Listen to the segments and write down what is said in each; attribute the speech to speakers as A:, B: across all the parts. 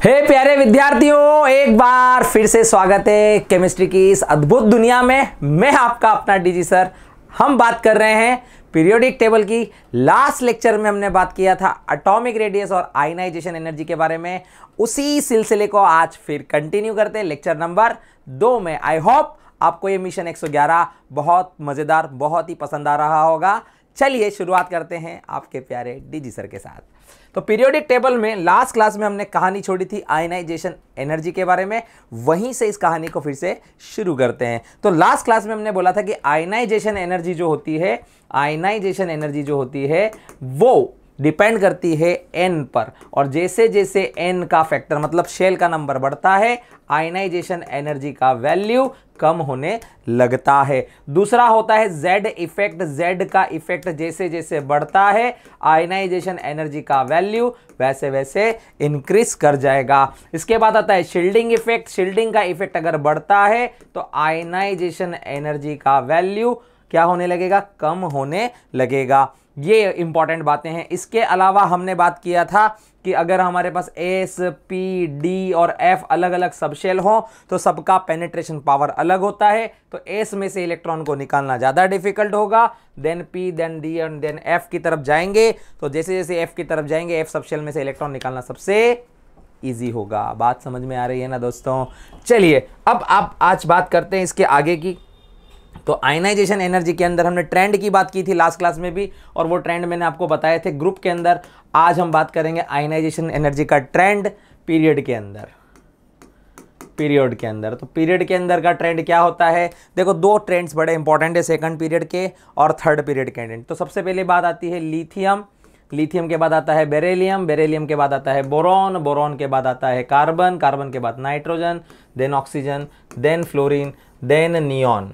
A: प्यारे विद्यार्थियों, एक बार फिर से स्वागत है केमिस्ट्री की इस अद्भुत दुनिया में। मैं आपका अपना डीजी सर। हम बात कर रहे हैं पीरियोडिक टेबल की। लास्ट लेक्चर में हमने बात किया था एटॉमिक रेडियस और आयनाइजेशन एनर्जी के बारे में। उसी सिलसिले को आज फिर कंटिन्यू करते हैं लेक्चर नंबर 2 में। आई होप आपको ये मिशन 111 बहुत मजेदार, बहुत ही पसंद आ रहा होगा। चलिए शुरुआत करते हैं आपके प्यारे डीजी सर के साथ। तो पीरियोडिक टेबल में लास्ट क्लास में हमने कहानी छोड़ी थी आयनाइजेशन एनर्जी के बारे में। वहीं से इस कहानी को फिर से शुरू करते हैं। तो लास्ट क्लास में हमने बोला था कि आयनाइजेशन एनर्जी जो होती है वो डिपेंड करती है n पर, और जैसे जैसे n का फैक्टर मतलब शेल का नंबर बढ़ता है आयनाइजेशन एनर्जी का वैल्यू कम होने लगता है। दूसरा होता है z इफेक्ट। z का इफेक्ट जैसे जैसे बढ़ता है आयनाइजेशन एनर्जी का वैल्यू वैसे वैसे इंक्रीज कर जाएगा। इसके बाद आता है शील्डिंग इफेक्ट। शील्डिंग का इफेक्ट अगर बढ़ता है तो आयनाइजेशन एनर्जी का वैल्यू क्या होने लगेगा? कम होने लगेगा। ये इंपॉर्टेंट बातें हैं। इसके अलावा हमने बात किया था कि अगर हमारे पास S, P, D और F अलग अलग सबशेल हो तो सबका पेनिट्रेशन पावर अलग होता है। तो S में से इलेक्ट्रॉन को निकालना ज़्यादा डिफिकल्ट होगा, देन P, देन D और देन F की तरफ जाएंगे। तो जैसे जैसे F की तरफ जाएंगे F सबशेल में से इलेक्ट्रॉन निकालना सबसे ईजी होगा। बात समझ में आ रही है ना दोस्तों? चलिए अब आप आज बात करते हैं इसके आगे की। तो आयनाइजेशन एनर्जी के अंदर हमने ट्रेंड की बात की थी लास्ट क्लास में भी, और वो ट्रेंड मैंने आपको बताए थे ग्रुप के अंदर। आज हम बात करेंगे आयनाइजेशन एनर्जी का ट्रेंड पीरियड के अंदर। तो पीरियड के अंदर का ट्रेंड क्या होता है? देखो, दो ट्रेंड्स बड़े इंपॉर्टेंट है सेकंड पीरियड के और थर्ड पीरियड के ट्रेंड। तो सबसे पहले बात आती है लिथियम। लिथियम के बाद आता है बेरिलियम। बेरिलियम के बाद आता है बोरॉन। बोरॉन के बाद आता है कार्बन। कार्बन के बाद nitrogen, then oxygen, then fluorine, then neon.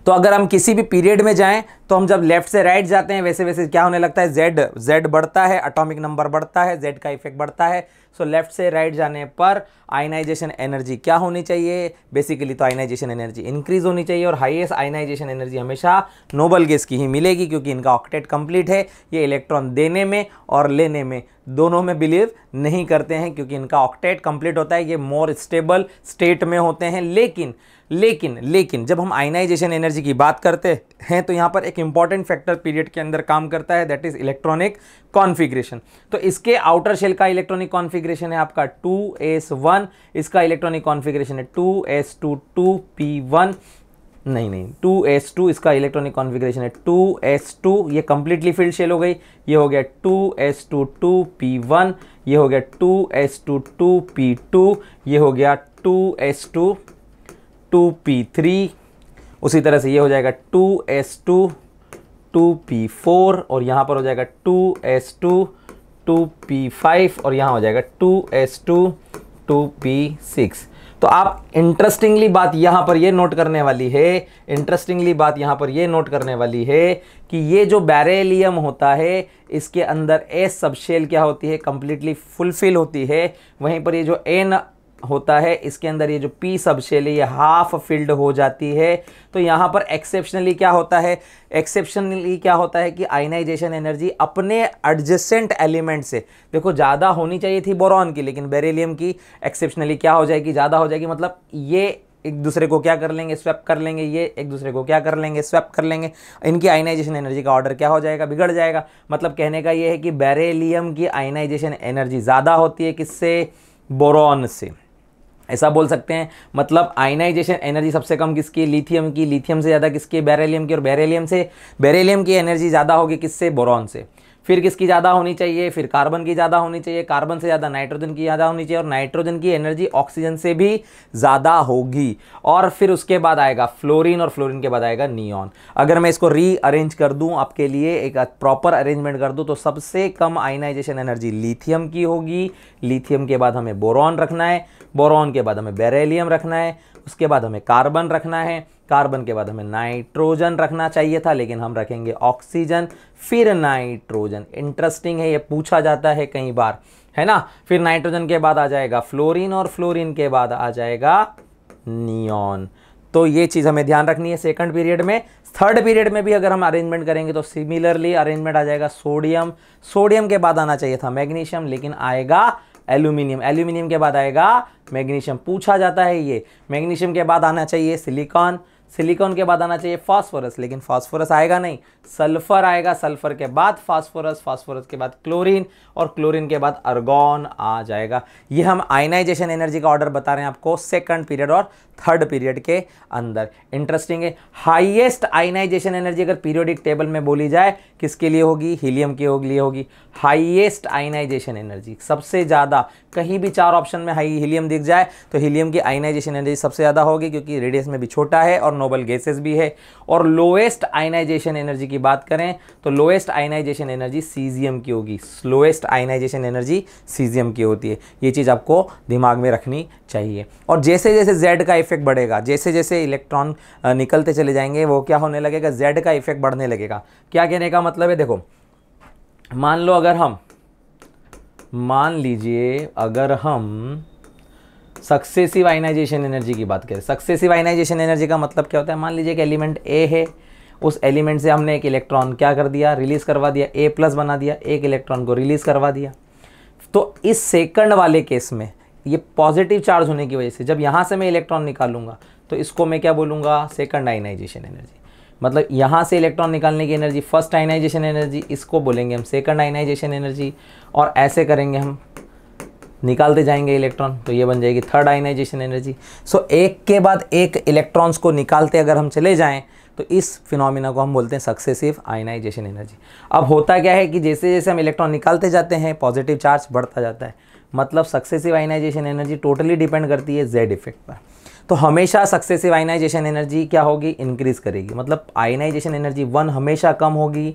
A: तो अगर हम किसी भी पीरियड में जाएं तो हम जब लेफ्ट से राइट जाते हैं वैसे वैसे क्या होने लगता है? Z बढ़ता है, एटॉमिक नंबर बढ़ता है, Z का इफेक्ट बढ़ता है। सो लेफ्ट से राइट जाने पर आयनाइजेशन एनर्जी क्या होनी चाहिए? बेसिकली तो आयनाइजेशन एनर्जी इंक्रीज होनी चाहिए, और हाईएस्ट आयनाइजेशन एनर्जी हमेशा नोबल गैस की ही मिलेगी, क्योंकि इनका ऑक्टेट कंप्लीट है। ये इलेक्ट्रॉन देने में और लेने में दोनों में बिलीव नहीं करते हैं, क्योंकि इनका ऑक्टेट कंप्लीट होता है। ये मोर स्टेबल स्टेट में होते हैं। लेकिन जब हम आयनाइजेशन एनर्जी की बात करते हैं तो यहाँ पर एक इंपॉर्टेंट फैक्टर पीरियड के अंदर काम करता है, दैट इज इलेक्ट्रॉनिक कॉन्फ़िगरेशन। तो इसके आउटर शेल का इलेक्ट्रॉनिक कॉन्फ़िगरेशन है आपका 2s1। इसका इलेक्ट्रॉनिक कॉन्फ़िगरेशन है 2s2 2p1 नहीं 2s2। इसका इलेक्ट्रॉनिक कॉन्फ़िगरेशन है 2s2। ये कंप्लीटली फिल्ड शेल हो गई। ये हो गया 2s2 2p1। ये हो गया 2s2 2p2। ये हो गया 2s2 2p3। उसी तरह से ये हो जाएगा 2s2 2p4, और यहाँ पर हो जाएगा 2s2 2p5, और यहाँ हो जाएगा 2s2 2p6। तो आप इंटरेस्टिंगली बात यहाँ पर ये नोट करने वाली है कि ये जो बेरिलियम होता है इसके अंदर S सबशेल क्या होती है? कंप्लीटली फुलफिल होती है। वहीं पर ये जो N होता है इसके अंदर ये जो P सबशेल है ये हाफ फिल्ड हो जाती है। तो यहाँ पर एक्सेप्शनली क्या होता है कि आयनाइजेशन एनर्जी अपने एडजेसेंट एलिमेंट से, देखो ज़्यादा होनी चाहिए थी बोरॉन की, लेकिन बेरिलियम की एक्सेप्शनली क्या हो जाएगी? ज़्यादा हो जाएगी। मतलब ये एक दूसरे को क्या कर लेंगे? स्वैप कर लेंगे। ये एक दूसरे को क्या कर लेंगे? स्वैप कर लेंगे। इनकी आयनाइजेशन एनर्जी का ऑर्डर क्या हो जाएगा? बिगड़ जाएगा। मतलब कहने का ये है कि बेरिलियम की आयनाइजेशन एनर्जी ज़्यादा होती है किससे? बोरॉन से। ऐसा बोल सकते हैं। मतलब आयनाइजेशन एनर्जी सबसे कम किसकी? लिथियम की। लिथियम से ज़्यादा किसकी? बेरिलियम की। और बेरिलियम की एनर्जी ज़्यादा होगी किससे? बोरॉन से। फिर किसकी ज़्यादा होनी चाहिए? फिर कार्बन की ज़्यादा होनी चाहिए। कार्बन से ज़्यादा नाइट्रोजन की ज़्यादा होनी चाहिए, और नाइट्रोजन की एनर्जी ऑक्सीजन से भी ज़्यादा होगी। और फिर उसके बाद आएगा फ्लोरीन, और फ्लोरीन के बाद आएगा नियॉन। अगर मैं इसको रीअरेंज कर दूं आपके लिए, एक प्रॉपर अरेंजमेंट कर दूं, तो सबसे कम आयनाइजेशन एनर्जी लिथियम की होगी। लिथियम के बाद हमें बोरॉन रखना है। बोरॉन के बाद हमें बेरिलियम रखना है। उसके बाद हमें कार्बन रखना है। कार्बन के बाद हमें नाइट्रोजन रखना चाहिए था, लेकिन हम रखेंगे ऑक्सीजन, फिर नाइट्रोजन। इंटरेस्टिंग है, ये पूछा जाता है कई बार, है ना। फिर नाइट्रोजन के बाद आ जाएगा फ्लोरीन, और फ्लोरीन के बाद आ जाएगा नियॉन। तो ये चीज़ हमें ध्यान रखनी है सेकंड पीरियड में। थर्ड पीरियड में भी अगर हम अरेंजमेंट करेंगे तो सिमिलरली अरेंजमेंट आ जाएगा सोडियम। सोडियम के बाद आना चाहिए था मैग्नीशियम, लेकिन आएगा एल्यूमिनियम, एल्यूमिनियम के बाद आएगा मैग्नीशियम, पूछा जाता है ये। मैग्नीशियम के बाद आना चाहिए सिलिकॉन, सिलिकॉन के बाद आना चाहिए फास्फोरस, लेकिन फास्फोरस आएगा नहीं, सल्फर आएगा, सल्फर के बाद फास्फोरस, फास्फोरस के बाद क्लोरीन, और क्लोरीन के बाद आर्गॉन आ जाएगा। ये हम आयनाइजेशन एनर्जी का ऑर्डर बता रहे हैं आपको सेकंड पीरियड और थर्ड पीरियड के अंदर। इंटरेस्टिंग है, हाईएस्ट आयनाइजेशन एनर्जी अगर पीरियोडिक टेबल में बोली जाए किसके लिए होगी, हीलियम के लिए होगी। हाईएस्ट आयनाइजेशन एनर्जी सबसे ज़्यादा, कहीं भी 4 ऑप्शन में हाई हीलियम दिख जाए तो हीलियम की आयनाइजेशन एनर्जी सबसे ज़्यादा होगी, क्योंकि रेडियस में भी छोटा है और नोबल गैसेस भी है। और लोएस्ट आयनाइजेशन एनर्जी की बात करें तो लोएस्ट आयनाइजेशन एनर्जी सीजियम की होगी, स्लोएस्ट आयनाइजेशन एनर्जी सीजियम की होती है। ये चीज़ आपको दिमाग में रखनी चाहिए। और जैसे जैसे Z का इफेक्ट बढ़ेगा, जैसे जैसे इलेक्ट्रॉन निकलते चले जाएंगे, वो क्या होने लगेगा, Z का इफेक्ट बढ़ने लगेगा। क्या कहने का मतलब है, देखो मान लो अगर हम, मान लीजिए अगर हम सक्सेसिव आयनाइजेशन एनर्जी की बात करें, सक्सेसिव आयनाइजेशन एनर्जी का मतलब क्या होता है, मान लीजिए कि एलिमेंट ए है, उस एलिमेंट से हमने एक इलेक्ट्रॉन क्या कर दिया, रिलीज करवा दिया, A+ बना दिया, एक इलेक्ट्रॉन को रिलीज करवा दिया। तो इस सेकंड वाले केस में ये पॉजिटिव चार्ज होने की वजह से जब यहाँ से मैं इलेक्ट्रॉन निकालूंगा तो इसको मैं क्या बोलूँगा, सेकंड आयनाइजेशन एनर्जी। मतलब यहाँ से इलेक्ट्रॉन निकालने की एनर्जी फर्स्ट आयनाइजेशन एनर्जी, इसको बोलेंगे हम सेकंड आयनाइजेशन एनर्जी। और ऐसे करेंगे हम, निकालते जाएंगे इलेक्ट्रॉन तो ये बन जाएगी थर्ड आयनाइजेशन एनर्जी। सो एक के बाद एक इलेक्ट्रॉन्स को निकालते अगर हम चले जाएं तो इस फिनोमिना को हम बोलते हैं सक्सेसिव आयनाइजेशन एनर्जी। अब होता क्या है कि जैसे जैसे हम इलेक्ट्रॉन निकालते जाते हैं पॉजिटिव चार्ज बढ़ता जाता है। मतलब successive ionization energy totally depend करती है Z इफेक्ट पर। तो हमेशा सक्सेसिव आयनाइजेशन एनर्जी क्या होगी, इंक्रीज करेगी। मतलब आयनाइजेशन एनर्जी 1 हमेशा कम होगी,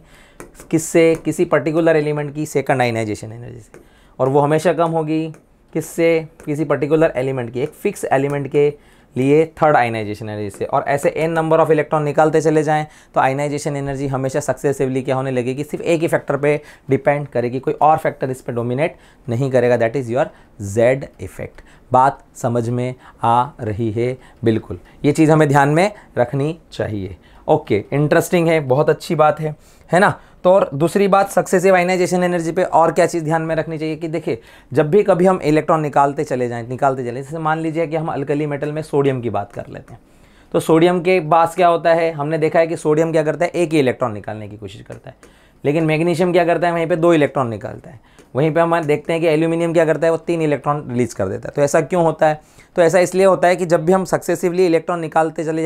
A: किससे, किसी पर्टिकुलर एलिमेंट की सेकंड आयनाइजेशन एनर्जी से, और वो हमेशा कम होगी किससे, किसी पर्टिकुलर एलिमेंट की, एक फिक्स एलिमेंट के लिए थर्ड आयनाइजेशन एनर्जी से। और ऐसे n नंबर ऑफ इलेक्ट्रॉन निकालते चले जाएं तो आयनाइजेशन एनर्जी हमेशा सक्सेसिवली क्या होने लगेगी, सिर्फ एक ही फैक्टर पे डिपेंड करेगी, कोई और फैक्टर इस पे डोमिनेट नहीं करेगा। That is your Z effect. बात समझ में आ रही है? बिल्कुल, ये चीज़ हमें ध्यान में रखनी चाहिए। ओके, इंटरेस्टिंग है, बहुत अच्छी बात है ना। तो और दूसरी बात सक्सेसिव आयनाइजेशन एनर्जी पे और क्या चीज़ ध्यान में रखनी चाहिए कि देखिए, जब भी कभी हम इलेक्ट्रॉन निकालते चले जाएं, जैसे मान लीजिए कि हम अल्कली मेटल में सोडियम की बात कर लेते हैं, तो सोडियम के पास क्या होता है, हमने देखा है कि सोडियम क्या करता है, एक ही इलेक्ट्रॉन निकालने की कोशिश करता है, लेकिन मैग्नीशियम क्या करता है, वहीं पे 2 इलेक्ट्रॉन निकालता है। वहीं पे हम देखते हैं कि एल्यूमिनियम क्या करता है, वो 3 इलेक्ट्रॉन रिलीज कर देता है। तो ऐसा क्यों होता है, तो ऐसा इसलिए होता है कि जब भी हम सक्सेसिवली इलेक्ट्रॉन निकालते चले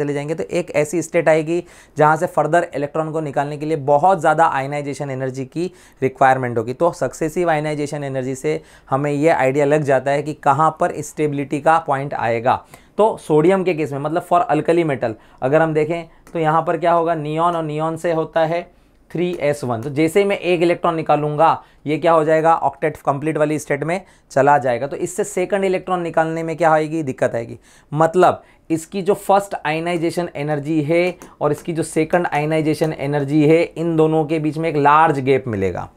A: जाएंगे तो एक ऐसी स्टेट आएगी जहाँ से फर्दर इलेक्ट्रॉन को निकालने के लिए बहुत ज़्यादा आयनाइजेशन एनर्जी की रिक्वायरमेंट होगी। तो सक्सेसिव आयनाइजेशन एनर्जी से हमें ये आइडिया लग जाता है कि कहाँ पर स्टेबिलिटी का पॉइंट आएगा। तो सोडियम के केस में, मतलब फॉर अल्कली मेटल अगर हम देखें तो यहाँ पर क्या होगा, नियॉन, और नियॉन से होता है 3s1। तो जैसे ही मैं एक इलेक्ट्रॉन निकालूंगा ये क्या हो जाएगा, ऑक्टेट कंप्लीट वाली स्टेट में चला जाएगा। तो इससे सेकंड इलेक्ट्रॉन निकालने में क्या आएगी, दिक्कत आएगी। मतलब इसकी जो फर्स्ट आयनाइजेशन एनर्जी है और इसकी जो सेकंड आयनाइजेशन एनर्जी है, इन दोनों के बीच में एक लार्ज गैप मिलेगा,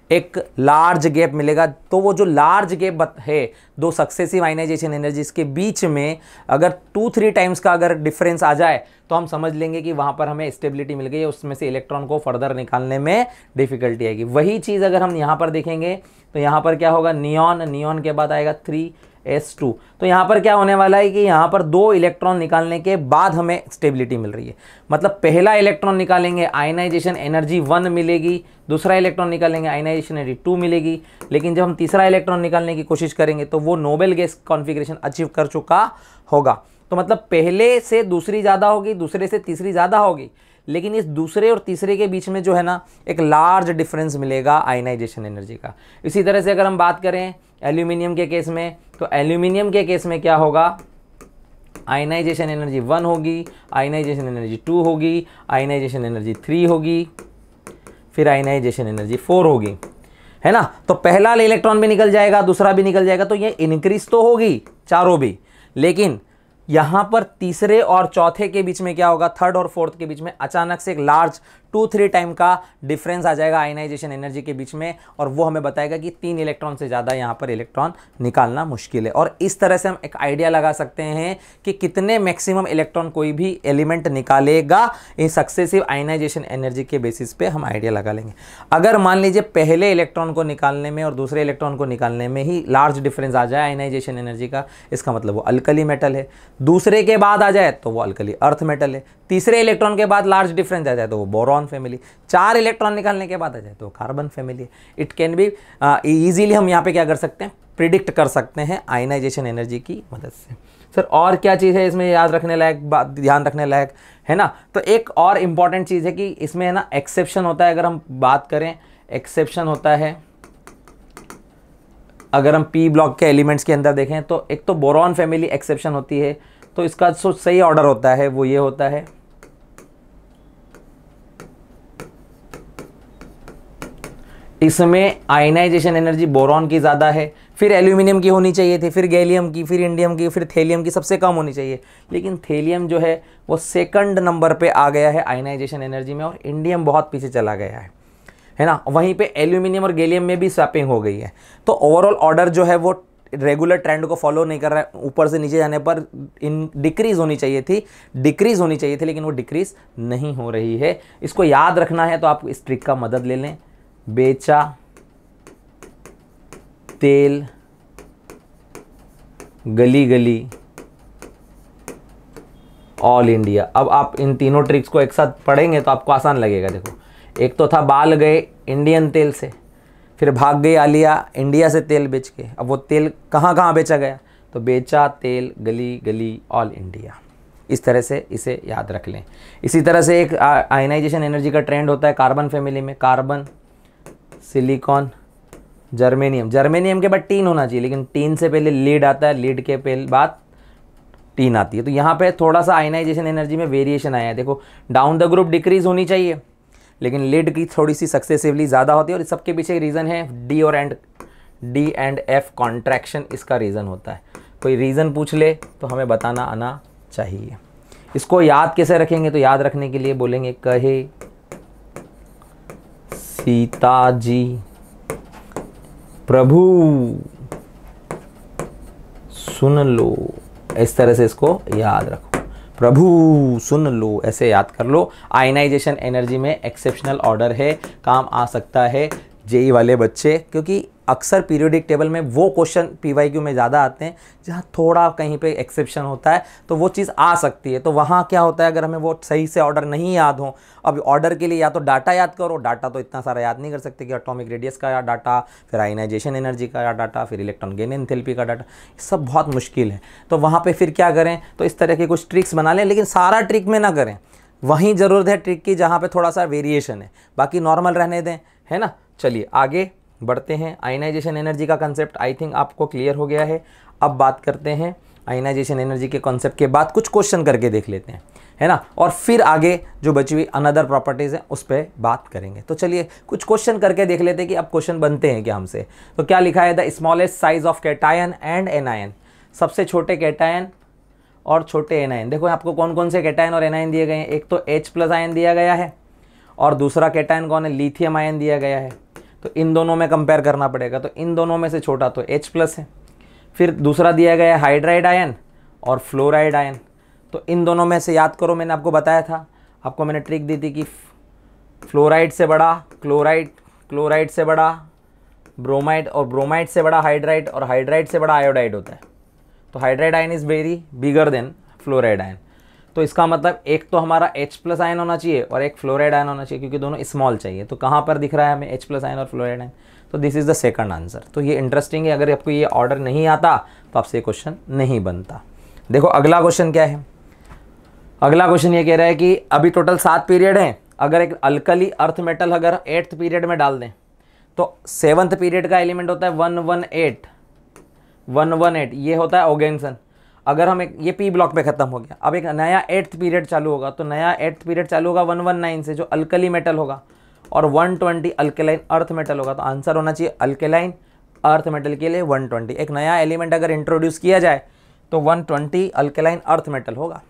A: एक लार्ज गैप मिलेगा। तो वो जो लार्ज गैप है दो सक्सेसिव आयनाइजेशन एनर्जीज के बीच में, अगर 2-3 टाइम्स का अगर डिफरेंस आ जाए तो हम समझ लेंगे कि वहाँ पर हमें स्टेबिलिटी मिल गई है, उसमें से इलेक्ट्रॉन को फर्दर निकालने में डिफिकल्टी आएगी। वही चीज़ अगर हम यहाँ पर देखेंगे तो यहाँ पर क्या होगा, नियॉन, नियॉन के बाद आएगा 3s2। तो यहाँ पर क्या होने वाला है कि यहाँ पर 2 इलेक्ट्रॉन निकालने के बाद हमें स्टेबिलिटी मिल रही है। मतलब पहला इलेक्ट्रॉन निकालेंगे आयनाइजेशन एनर्जी 1 मिलेगी, दूसरा इलेक्ट्रॉन निकालेंगे आयनाइजेशन एनर्जी 2 मिलेगी, लेकिन जब हम तीसरा इलेक्ट्रॉन निकालने की कोशिश करेंगे तो वो नोबेल गैस कॉन्फ़िगरेशन अचीव कर चुका होगा। तो मतलब पहले से दूसरी ज़्यादा होगी, दूसरे से तीसरी ज़्यादा होगी, लेकिन इस दूसरे और तीसरे के बीच में जो है ना एक लार्ज डिफरेंस मिलेगा आयनाइजेशन एनर्जी का। इसी तरह से अगर हम बात करें एल्यूमिनियम के केस में, तो एल्यूमिनियम के केस में क्या होगा, आयनाइजेशन एनर्जी 1 होगी, आयनाइजेशन एनर्जी 2 होगी, आयनाइजेशन एनर्जी 3 होगी, फिर आयनाइजेशन एनर्जी 4 होगी, है ना। तो पहला इलेक्ट्रॉन भी निकल जाएगा, दूसरा भी निकल जाएगा, तो ये इंक्रीज तो होगी चारों भी, लेकिन यहाँ पर तीसरे और चौथे के बीच में क्या होगा, थर्ड और फोर्थ के बीच में अचानक से एक लार्ज 2-3 टाइम का डिफरेंस आ जाएगा आयनाइजेशन एनर्जी के बीच में, और वो हमें बताएगा कि 3 इलेक्ट्रॉन से ज़्यादा यहाँ पर इलेक्ट्रॉन निकालना मुश्किल है। और इस तरह से हम एक आइडिया लगा सकते हैं कि कितने मैक्सिमम इलेक्ट्रॉन कोई भी एलिमेंट निकालेगा, इन सक्सेसिव आयनाइजेशन एनर्जी के बेसिस पे हम आइडिया लगा लेंगे। अगर मान लीजिए पहले इलेक्ट्रॉन को निकालने में और दूसरे इलेक्ट्रॉन को निकालने में ही लार्ज डिफरेंस आ जाए आयनाइजेशन एनर्जी का, इसका मतलब वो अल्कली मेटल है। दूसरे के बाद आ जाए तो वो अल्कली अर्थ मेटल है। तीसरे इलेक्ट्रॉन के बाद लार्ज डिफरेंस आ जाए तो वो बोरॉन फैमिली। 4 इलेक्ट्रॉन निकालने के बाद आ जाए तो कार्बन फैमिली है। इट कैन बी इजीली हम यहाँ पे क्या कर सकते हैं, प्रिडिक्ट कर सकते हैं आयनाइजेशन एनर्जी की मदद से। सर और क्या चीज़ है इसमें याद रखने लायक, बात ध्यान रखने लायक है ना? तो एक और इम्पॉर्टेंट चीज़ है कि इसमें है ना एक्सेप्शन होता है। अगर हम बात करें, एक्सेप्शन होता है अगर हम पी ब्लॉक के एलिमेंट्स के अंदर देखें तो एक तो बोरॉन फैमिली एक्सेप्शन होती है, तो इसका जो सही ऑर्डर होता है वो ये होता है, इसमें आयनाइजेशन एनर्जी बोरॉन की ज़्यादा है, फिर एल्यूमिनियम की होनी चाहिए थी, फिर गैलियम की, फिर इंडियम की, फिर थेलियम की सबसे कम होनी चाहिए। लेकिन थेलियम जो है वो सेकंड नंबर पे आ गया है आयनाइजेशन एनर्जी में, और इंडियम बहुत पीछे चला गया है ना? वहीं पे एल्यूमिनियम और गैलियम में भी स्वैपिंग हो गई है। तो ओवरऑल ऑर्डर जो है वो रेगुलर ट्रेंड को फॉलो नहीं कर रहा है। ऊपर से नीचे जाने पर डिक्रीज होनी चाहिए थी, लेकिन वो डिक्रीज नहीं हो रही है। इसको याद रखना है तो आप इस ट्रिक का मदद ले लें। बेचा, तेल, गली गली, ऑल इंडिया। अब आप इन तीनों ट्रिक्स को एक साथ पढ़ेंगे तो आपको आसान लगेगा। देखो, एक तो था बाल गए इंडियन तेल से, फिर भाग गई आलिया इंडिया से तेल बेच के। अब वो तेल कहाँ कहाँ बेचा गया, तो बेचा, तेल, गली गली, ऑल इंडिया। इस तरह से इसे याद रख लें। इसी तरह से एक आयनाइजेशन एनर्जी का ट्रेंड होता है कार्बन फैमिली में। Carbon, silicon, germanium. जर्मेनियम के बाद टीन होना चाहिए, लेकिन टीन से पहले लीड आता है, लीड के पहले बाद टीन आती है। तो यहाँ पे थोड़ा सा आयनाइजेशन एनर्जी में वेरिएशन आया है। देखो, डाउन द ग्रुप डिक्रीज होनी चाहिए, लेकिन लीड की थोड़ी सी सक्सेसिवली ज़्यादा होती है। और इस सबके पीछे रीज़न है डी एंड एफ कॉन्ट्रैक्शन, इसका रीज़न होता है। कोई रीज़न पूछ ले तो हमें बताना आना चाहिए। इसको याद कैसे रखेंगे, तो याद रखने के लिए बोलेंगे कहे सीता जी प्रभु सुन लो। इस तरह से इसको याद रखो, प्रभु सुन लो, ऐसे याद कर लो। आयनाइजेशन एनर्जी में एक्सेप्शनल ऑर्डर है, काम आ सकता है जेई वाले बच्चे, क्योंकि अक्सर पीरियोडिक टेबल में वो क्वेश्चन पीवाईक्यू में ज़्यादा आते हैं जहाँ थोड़ा कहीं पे एक्सेप्शन होता है, तो वो चीज़ आ सकती है। तो वहाँ क्या होता है, अगर हमें वो सही से ऑर्डर नहीं याद हो, अब ऑर्डर के लिए या तो डाटा याद करो, डाटा तो इतना सारा याद नहीं कर सकते कि एटॉमिक रेडियस का या डाटा, फिर आयनाइजेशन एनर्जी का या डाटा, फिर इलेक्ट्रॉन गेन एंथैल्पी का डाटा, सब बहुत मुश्किल है। तो वहाँ पर फिर क्या करें, तो इस तरह के कुछ ट्रिक्स बना लें, लेकिन सारा ट्रिक में ना करें। वहीं ज़रूरत है ट्रिक की जहाँ पर थोड़ा सा वेरिएशन है, बाकी नॉर्मल रहने दें, है ना। चलिए आगे बढ़ते हैं। आयनाइजेशन एनर्जी का कंसेप्ट आई थिंक आपको क्लियर हो गया है। अब बात करते हैं आयनाइजेशन एनर्जी के कॉन्सेप्ट के बाद कुछ क्वेश्चन करके देख लेते हैं, है ना, और फिर आगे जो बची हुई अनदर प्रॉपर्टीज़ हैं उस पर बात करेंगे। तो चलिए कुछ क्वेश्चन करके देख लेते हैं कि अब क्वेश्चन बनते हैं क्या हमसे। तो क्या लिखा है, the smallest size of cation and anion, सबसे छोटे कैटायन और छोटे एनायन। देखो आपको कौन कौन से कैटायन और एनायन दिए गए हैं। एक तो H+ आयन दिया गया है, और दूसरा कैटायन कौन है, लिथियम आयन दिया गया है। तो इन दोनों में कंपेयर करना पड़ेगा। तो इन दोनों में से छोटा तो H+ है। फिर दूसरा दिया गया है हाइड्राइड आयन और फ्लोराइड आयन। तो इन दोनों में से याद करो, मैंने आपको बताया था, आपको मैंने ट्रिक दी थी कि फ्लोराइड से बड़ा क्लोराइड, क्लोराइड से बड़ा ब्रोमाइड, और ब्रोमाइड से बड़ा हाइड्राइड, और हाइड्राइड से बड़ा आयोडाइड होता है। तो hydride ion is very bigger than fluoride ion. तो इसका मतलब एक तो हमारा H+ आयन होना चाहिए और एक फ्लोराइड आयन होना चाहिए, क्योंकि दोनों स्मॉल चाहिए। तो कहाँ पर दिख रहा है हमें H+ आयन और फ्लोराइड आयन, तो this is the second answer. तो ये इंटरेस्टिंग है, अगर आपको ये ऑर्डर नहीं आता तो आपसे ये क्वेश्चन नहीं बनता। देखो अगला क्वेश्चन क्या है। अगला क्वेश्चन ये कह रहा है कि अभी टोटल 7 पीरियड हैं, अगर एक अल्कली अर्थ मेटल अगर 8th पीरियड में डाल दें तो 7th पीरियड का एलिमेंट होता है 118, ये होता है ओगेनसन। अगर हम एक ये पी ब्लॉक पे खत्म हो गया, अब एक नया 8th पीरियड चालू होगा, तो नया 8th पीरियड चालू होगा 119 से, जो अल्कली मेटल होगा, और 120 अल्केलाइन अर्थ मेटल होगा। तो आंसर होना चाहिए अल्केलाइन अर्थ मेटल के लिए 120। एक नया एलिमेंट अगर इंट्रोड्यूस किया जाए तो 120 अल्केलाइन अर्थ मेटल होगा।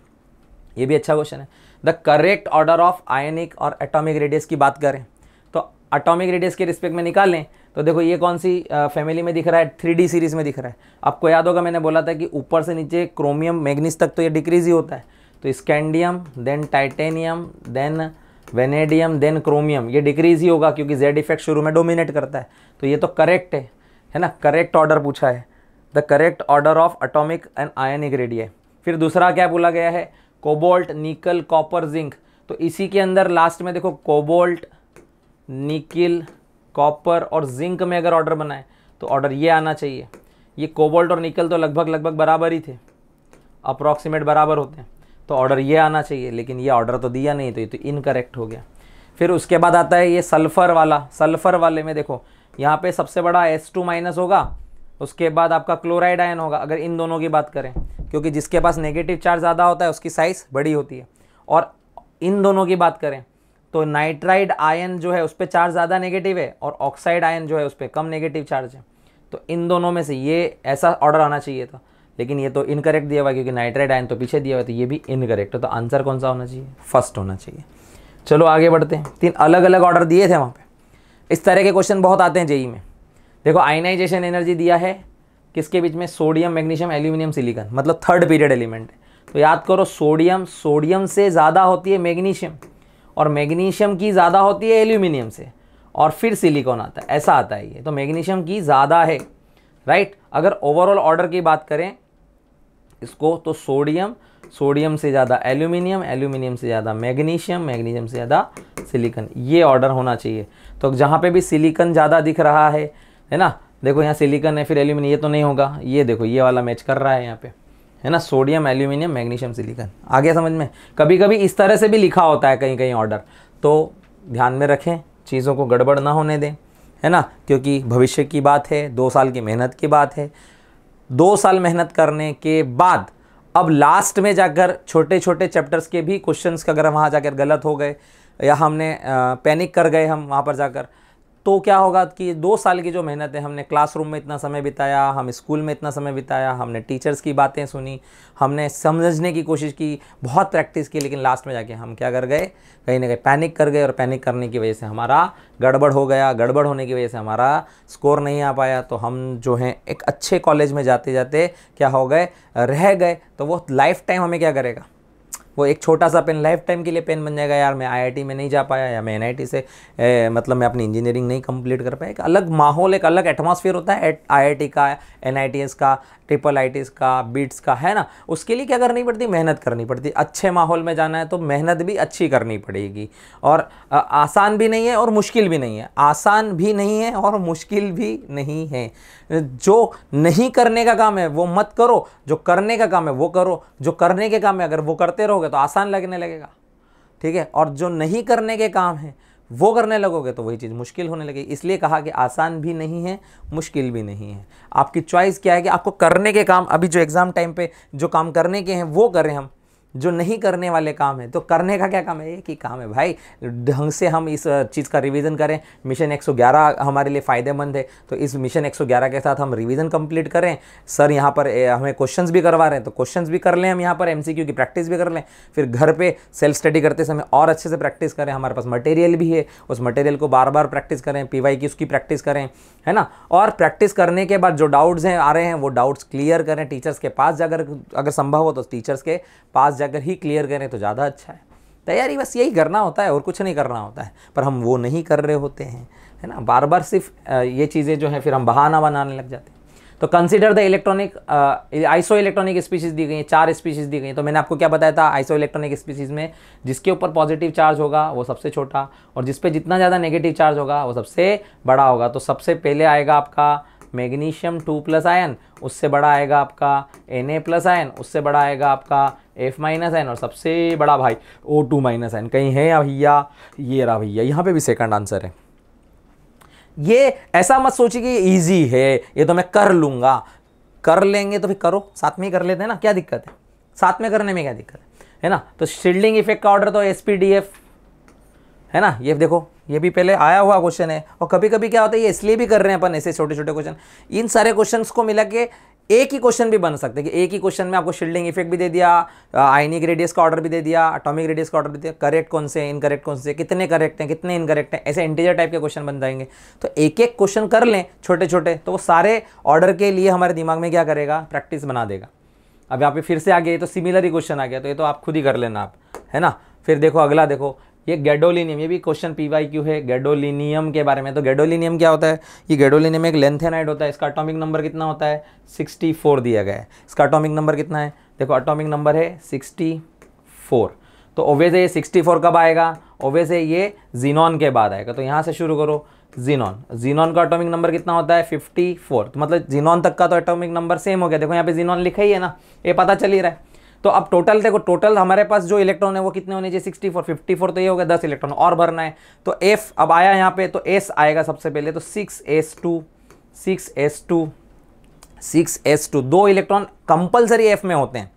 A: ये भी अच्छा क्वेश्चन है। The correct order of ionic और एटॉमिक रेडियस की बात करें तो एटॉमिक रेडियस के रिस्पेक्ट में निकालें तो देखो ये कौन सी फैमिली में दिख रहा है, 3D सीरीज में दिख रहा है। आपको याद होगा मैंने बोला था कि ऊपर से नीचे क्रोमियम मैग्नीज तक तो ये डिक्रीज ही होता है, तो scandium then titanium then vanadium then chromium, ये डिक्रीज ही होगा क्योंकि जेड इफेक्ट शुरू में डोमिनेट करता है। तो ये तो करेक्ट है ना, करेक्ट ऑर्डर पूछा है, the correct order of atomic and ionic radius. फिर दूसरा क्या बोला गया है, कोबाल्ट निकल कॉपर जिंक, तो इसी के अंदर लास्ट में देखो कोबाल्ट निकल कॉपर और जिंक में अगर ऑर्डर बनाए तो ऑर्डर ये आना चाहिए। ये कोबाल्ट और निकल तो लगभग बराबर ही थे, अप्रॉक्सीमेट बराबर होते हैं, तो ऑर्डर ये आना चाहिए, लेकिन ये ऑर्डर तो दिया नहीं तो ये तो इनकरेक्ट हो गया। फिर उसके बाद आता है ये सल्फर वाला, सल्फर वाले में देखो यहाँ पे सबसे बड़ा S2- होगा, उसके बाद आपका क्लोराइड आयन होगा अगर इन दोनों की बात करें, क्योंकि जिसके पास नेगेटिव चार्ज ज़्यादा होता है उसकी साइज़ बड़ी होती है। और इन दोनों की बात करें तो नाइट्राइड आयन जो है उस पर चार्ज ज़्यादा नेगेटिव है और ऑक्साइड आयन जो है उस पर कम नेगेटिव चार्ज है। तो इन दोनों में से ये ऐसा ऑर्डर आना चाहिए था, लेकिन ये तो इनकरेक्ट दिया हुआ क्योंकि नाइट्राइड आयन तो पीछे दिया हुआ, तो ये भी इनकरेक्ट है। तो आंसर कौन सा होना चाहिए, फर्स्ट होना चाहिए। चलो आगे बढ़ते हैं, 3 अलग अलग ऑर्डर दिए थे वहाँ पे। इस तरह के क्वेश्चन बहुत आते हैं जेई में। देखो आयनाइजेशन एनर्जी दिया है किसके बीच में, सोडियम मैग्नीशियम एल्यूमिनियम सिलिकॉन, मतलब थर्ड पीरियड एलिमेंट है। तो याद करो सोडियम से ज़्यादा होती है मैग्नीशियम और मैग्नीशियम की ज़्यादा होती है एल्यूमिनियम से, और फिर सिलिकॉन आता है, ऐसा आता है ये। तो मैग्नीशियम की ज़्यादा है, राइट। अगर ओवरऑल ऑर्डर की बात करें इसको तो सोडियम से ज़्यादा एल्यूमिनियम, एल्यूमिनियम से ज़्यादा मैग्नीशियम से ज़्यादा सिलिकॉन, ये ऑर्डर होना चाहिए। तो जहाँ पे भी सिलिकॉन ज़्यादा दिख रहा है ना, देखो यहाँ सिलिकॉन है फिर एल्यूमिनियम, ये तो नहीं होगा, ये देखो ये वाला मैच कर रहा है यहाँ पे, है ना, सोडियम एल्यूमिनियम मैग्नीशियम सिलिकॉन। आगे समझ में, कभी कभी इस तरह से भी लिखा होता है कहीं कहीं ऑर्डर, तो ध्यान में रखें, चीज़ों को गड़बड़ ना होने दें, है ना, क्योंकि भविष्य की बात है, 2 साल की मेहनत की बात है। 2 साल मेहनत करने के बाद अब लास्ट में जाकर छोटे छोटे चैप्टर्स के भी क्वेश्चंस का अगर वहाँ जाकर गलत हो गए या हमने पैनिक कर गए हम वहाँ पर जाकर, तो क्या होगा कि 2 साल की जो मेहनत है, हमने क्लासरूम में इतना समय बिताया, हम स्कूल में इतना समय बिताया, हमने टीचर्स की बातें सुनी, हमने समझने की कोशिश की, बहुत प्रैक्टिस की, लेकिन लास्ट में जाके हम क्या कर गए, कहीं ना कहीं पैनिक कर गए, और पैनिक करने की वजह से हमारा गड़बड़ हो गया, गड़बड़ होने की वजह से हमारा स्कोर नहीं आ पाया। तो हम जो हैं एक अच्छे कॉलेज में जाते जाते क्या हो गए, रह गए। तो वो लाइफ टाइम हमें क्या करेगा, वो एक छोटा सा पेन लाइफ टाइम के लिए पेन बन जाएगा, यार मैं आईआईटी में नहीं जा पाया, या मैं एनआईटी से मतलब मैं अपनी इंजीनियरिंग नहीं कंप्लीट कर पाया। एक अलग माहौल, एक अलग एटमॉस्फेयर होता है आईआईटी का, एनआईटीएस का, ट्रिपल आईटीज का, बीट्स का, है ना। उसके लिए क्या करनी पड़ती, मेहनत करनी पड़ती। अच्छे माहौल में जाना है तो मेहनत भी अच्छी करनी पड़ेगी, और आसान भी नहीं है और मुश्किल भी नहीं है, आसान भी नहीं है और मुश्किल भी नहीं है। जो नहीं करने का काम है वो मत करो, जो करने का काम है वो करो। जो करने के काम है अगर वो करते रहोगे तो आसान लगने लगेगा, ठीक है, और जो नहीं करने के काम है वो करने लगोगे तो वही चीज़ मुश्किल होने लगेगी। इसलिए कहा कि आसान भी नहीं है, मुश्किल भी नहीं है। आपकी चॉइस क्या है कि आपको करने के काम, अभी जो एग्ज़ाम टाइम पे जो काम करने के हैं वो करें हम, जो नहीं करने वाले काम है तो करने का क्या काम है, एक ही काम है भाई, ढंग से हम इस चीज़ का रिवीजन करें। मिशन 111 हमारे लिए फ़ायदेमंद है, तो इस मिशन 111 के साथ हम रिवीजन कंप्लीट करें। सर यहाँ पर हमें क्वेश्चंस भी करवा रहे हैं तो क्वेश्चंस भी कर लें, हम यहाँ पर एमसीक्यू की प्रैक्टिस भी कर लें, फिर घर पे सेल्फ स्टडी करते समय और अच्छे से प्रैक्टिस करें। हमारे पास मटेरियल भी है, उस मटेरियल को बार बार प्रैक्टिस करें, पीवाई की उसकी प्रैक्टिस करें, है ना। और प्रैक्टिस करने के बाद जो डाउट्स हैं आ रहे हैं वो डाउट्स क्लियर करें, टीचर्स के पास जाकर, अगर संभव हो तो टीचर्स के पास जाकर ही क्लियर करें तो ज़्यादा अच्छा है। तैयारी बस यही करना होता है और कुछ नहीं करना होता है, पर हम वो नहीं कर रहे होते हैं, है ना। बार बार सिर्फ ये चीज़ें जो हैं फिर हम बहाना बनाने लग जाते हैं। तो consider the electronic isoelectronic species दी गई हैं, 4 स्पीशीज़ दी गई हैं। तो मैंने आपको क्या बताया था, आइसो इलेक्ट्रॉनिक स्पीशीज़ में जिसके ऊपर पॉजिटिव चार्ज होगा वो सबसे छोटा, और जिस पे जितना ज़्यादा नेगेटिव चार्ज होगा वो सबसे बड़ा होगा। तो सबसे पहले आएगा आपका मैग्नीशियम 2+ आयन, उससे बड़ा आएगा आपका Na+ आयन, उससे बड़ा आएगा आपका F- आयन, और सबसे बड़ा भाई O2- आयन। कहीं है या भैया, ये रहा भैया, यहाँ पे भी सेकंड आंसर है। ये ऐसा मत सोचिए कि ईजी है, ये तो मैं कर लूँगा, कर लेंगे तो फिर करो, साथ में ही कर लेते हैं ना, क्या दिक्कत है, साथ में करने में क्या दिक्कत है ना। तो शील्डिंग इफेक्ट का ऑर्डर तो SPDF है ना, ये देखो ये भी पहले आया हुआ क्वेश्चन है। और कभी कभी क्या होता है, ये इसलिए भी कर रहे हैं अपन ऐसे छोटे छोटे क्वेश्चन, इन सारे क्वेश्चंस को मिला के एक ही क्वेश्चन भी बन सकते हैं कि एक ही क्वेश्चन में आपको शील्डिंग इफेक्ट भी दे दिया, आयनिक रेडियस का ऑर्डर भी दे दिया, एटॉमिक रेडियस का ऑर्डर भी दिया, करेक्ट कौन से, इनकरेक्ट कौन से, कितने करेक्ट हैं, कितने इनकरेक्ट हैं, ऐसे इंटीजर टाइप के क्वेश्चन बन जाएंगे। तो एक एक क्वेश्चन कर लें छोटे छोटे, तो वो सारे ऑर्डर के लिए हमारे दिमाग में क्या करेगा, प्रैक्टिस बना देगा। अब यहाँ पे फिर से आ गया, तो सिमिलर ही क्वेश्चन आ गया, तो ये तो आप खुद ही कर लेना आप, है ना। फिर देखो अगला, देखो ये गैडोलिनियम, ये भी क्वेश्चन PYQ है गैडोलिनियम के बारे में। तो गैडोलिनियम क्या होता है, ये गैडोलिनियम एक लेंथेनाइड होता है। इसका एटॉमिक नंबर कितना होता है, 64 दिया गया है। इसका एटॉमिक नंबर कितना है, देखो एटॉमिक नंबर है 64। तो ऑब्वियस है ये 64 कब आएगा, ऑब्वियस है ये जीनॉन के बाद आएगा। तो यहाँ से शुरू करो, जीनॉन का एटॉमिक नंबर कितना होता है 54। तो मतलब जीनॉन तक का तो एटॉमिक नंबर सेम हो गया। देखो यहाँ पे जीनॉन लिखा ही है ना, ये पता चल ही रहा है। तो अब टोटल देखो, टोटल हमारे पास जो इलेक्ट्रॉन है वो कितने होने चाहिए, 64। 54 तो ये हो गया, 10 इलेक्ट्रॉन और भरना है। तो F अब आया यहाँ पे, तो S आएगा सबसे पहले, तो 6s2 2 इलेक्ट्रॉन कंपलसरी F में होते हैं।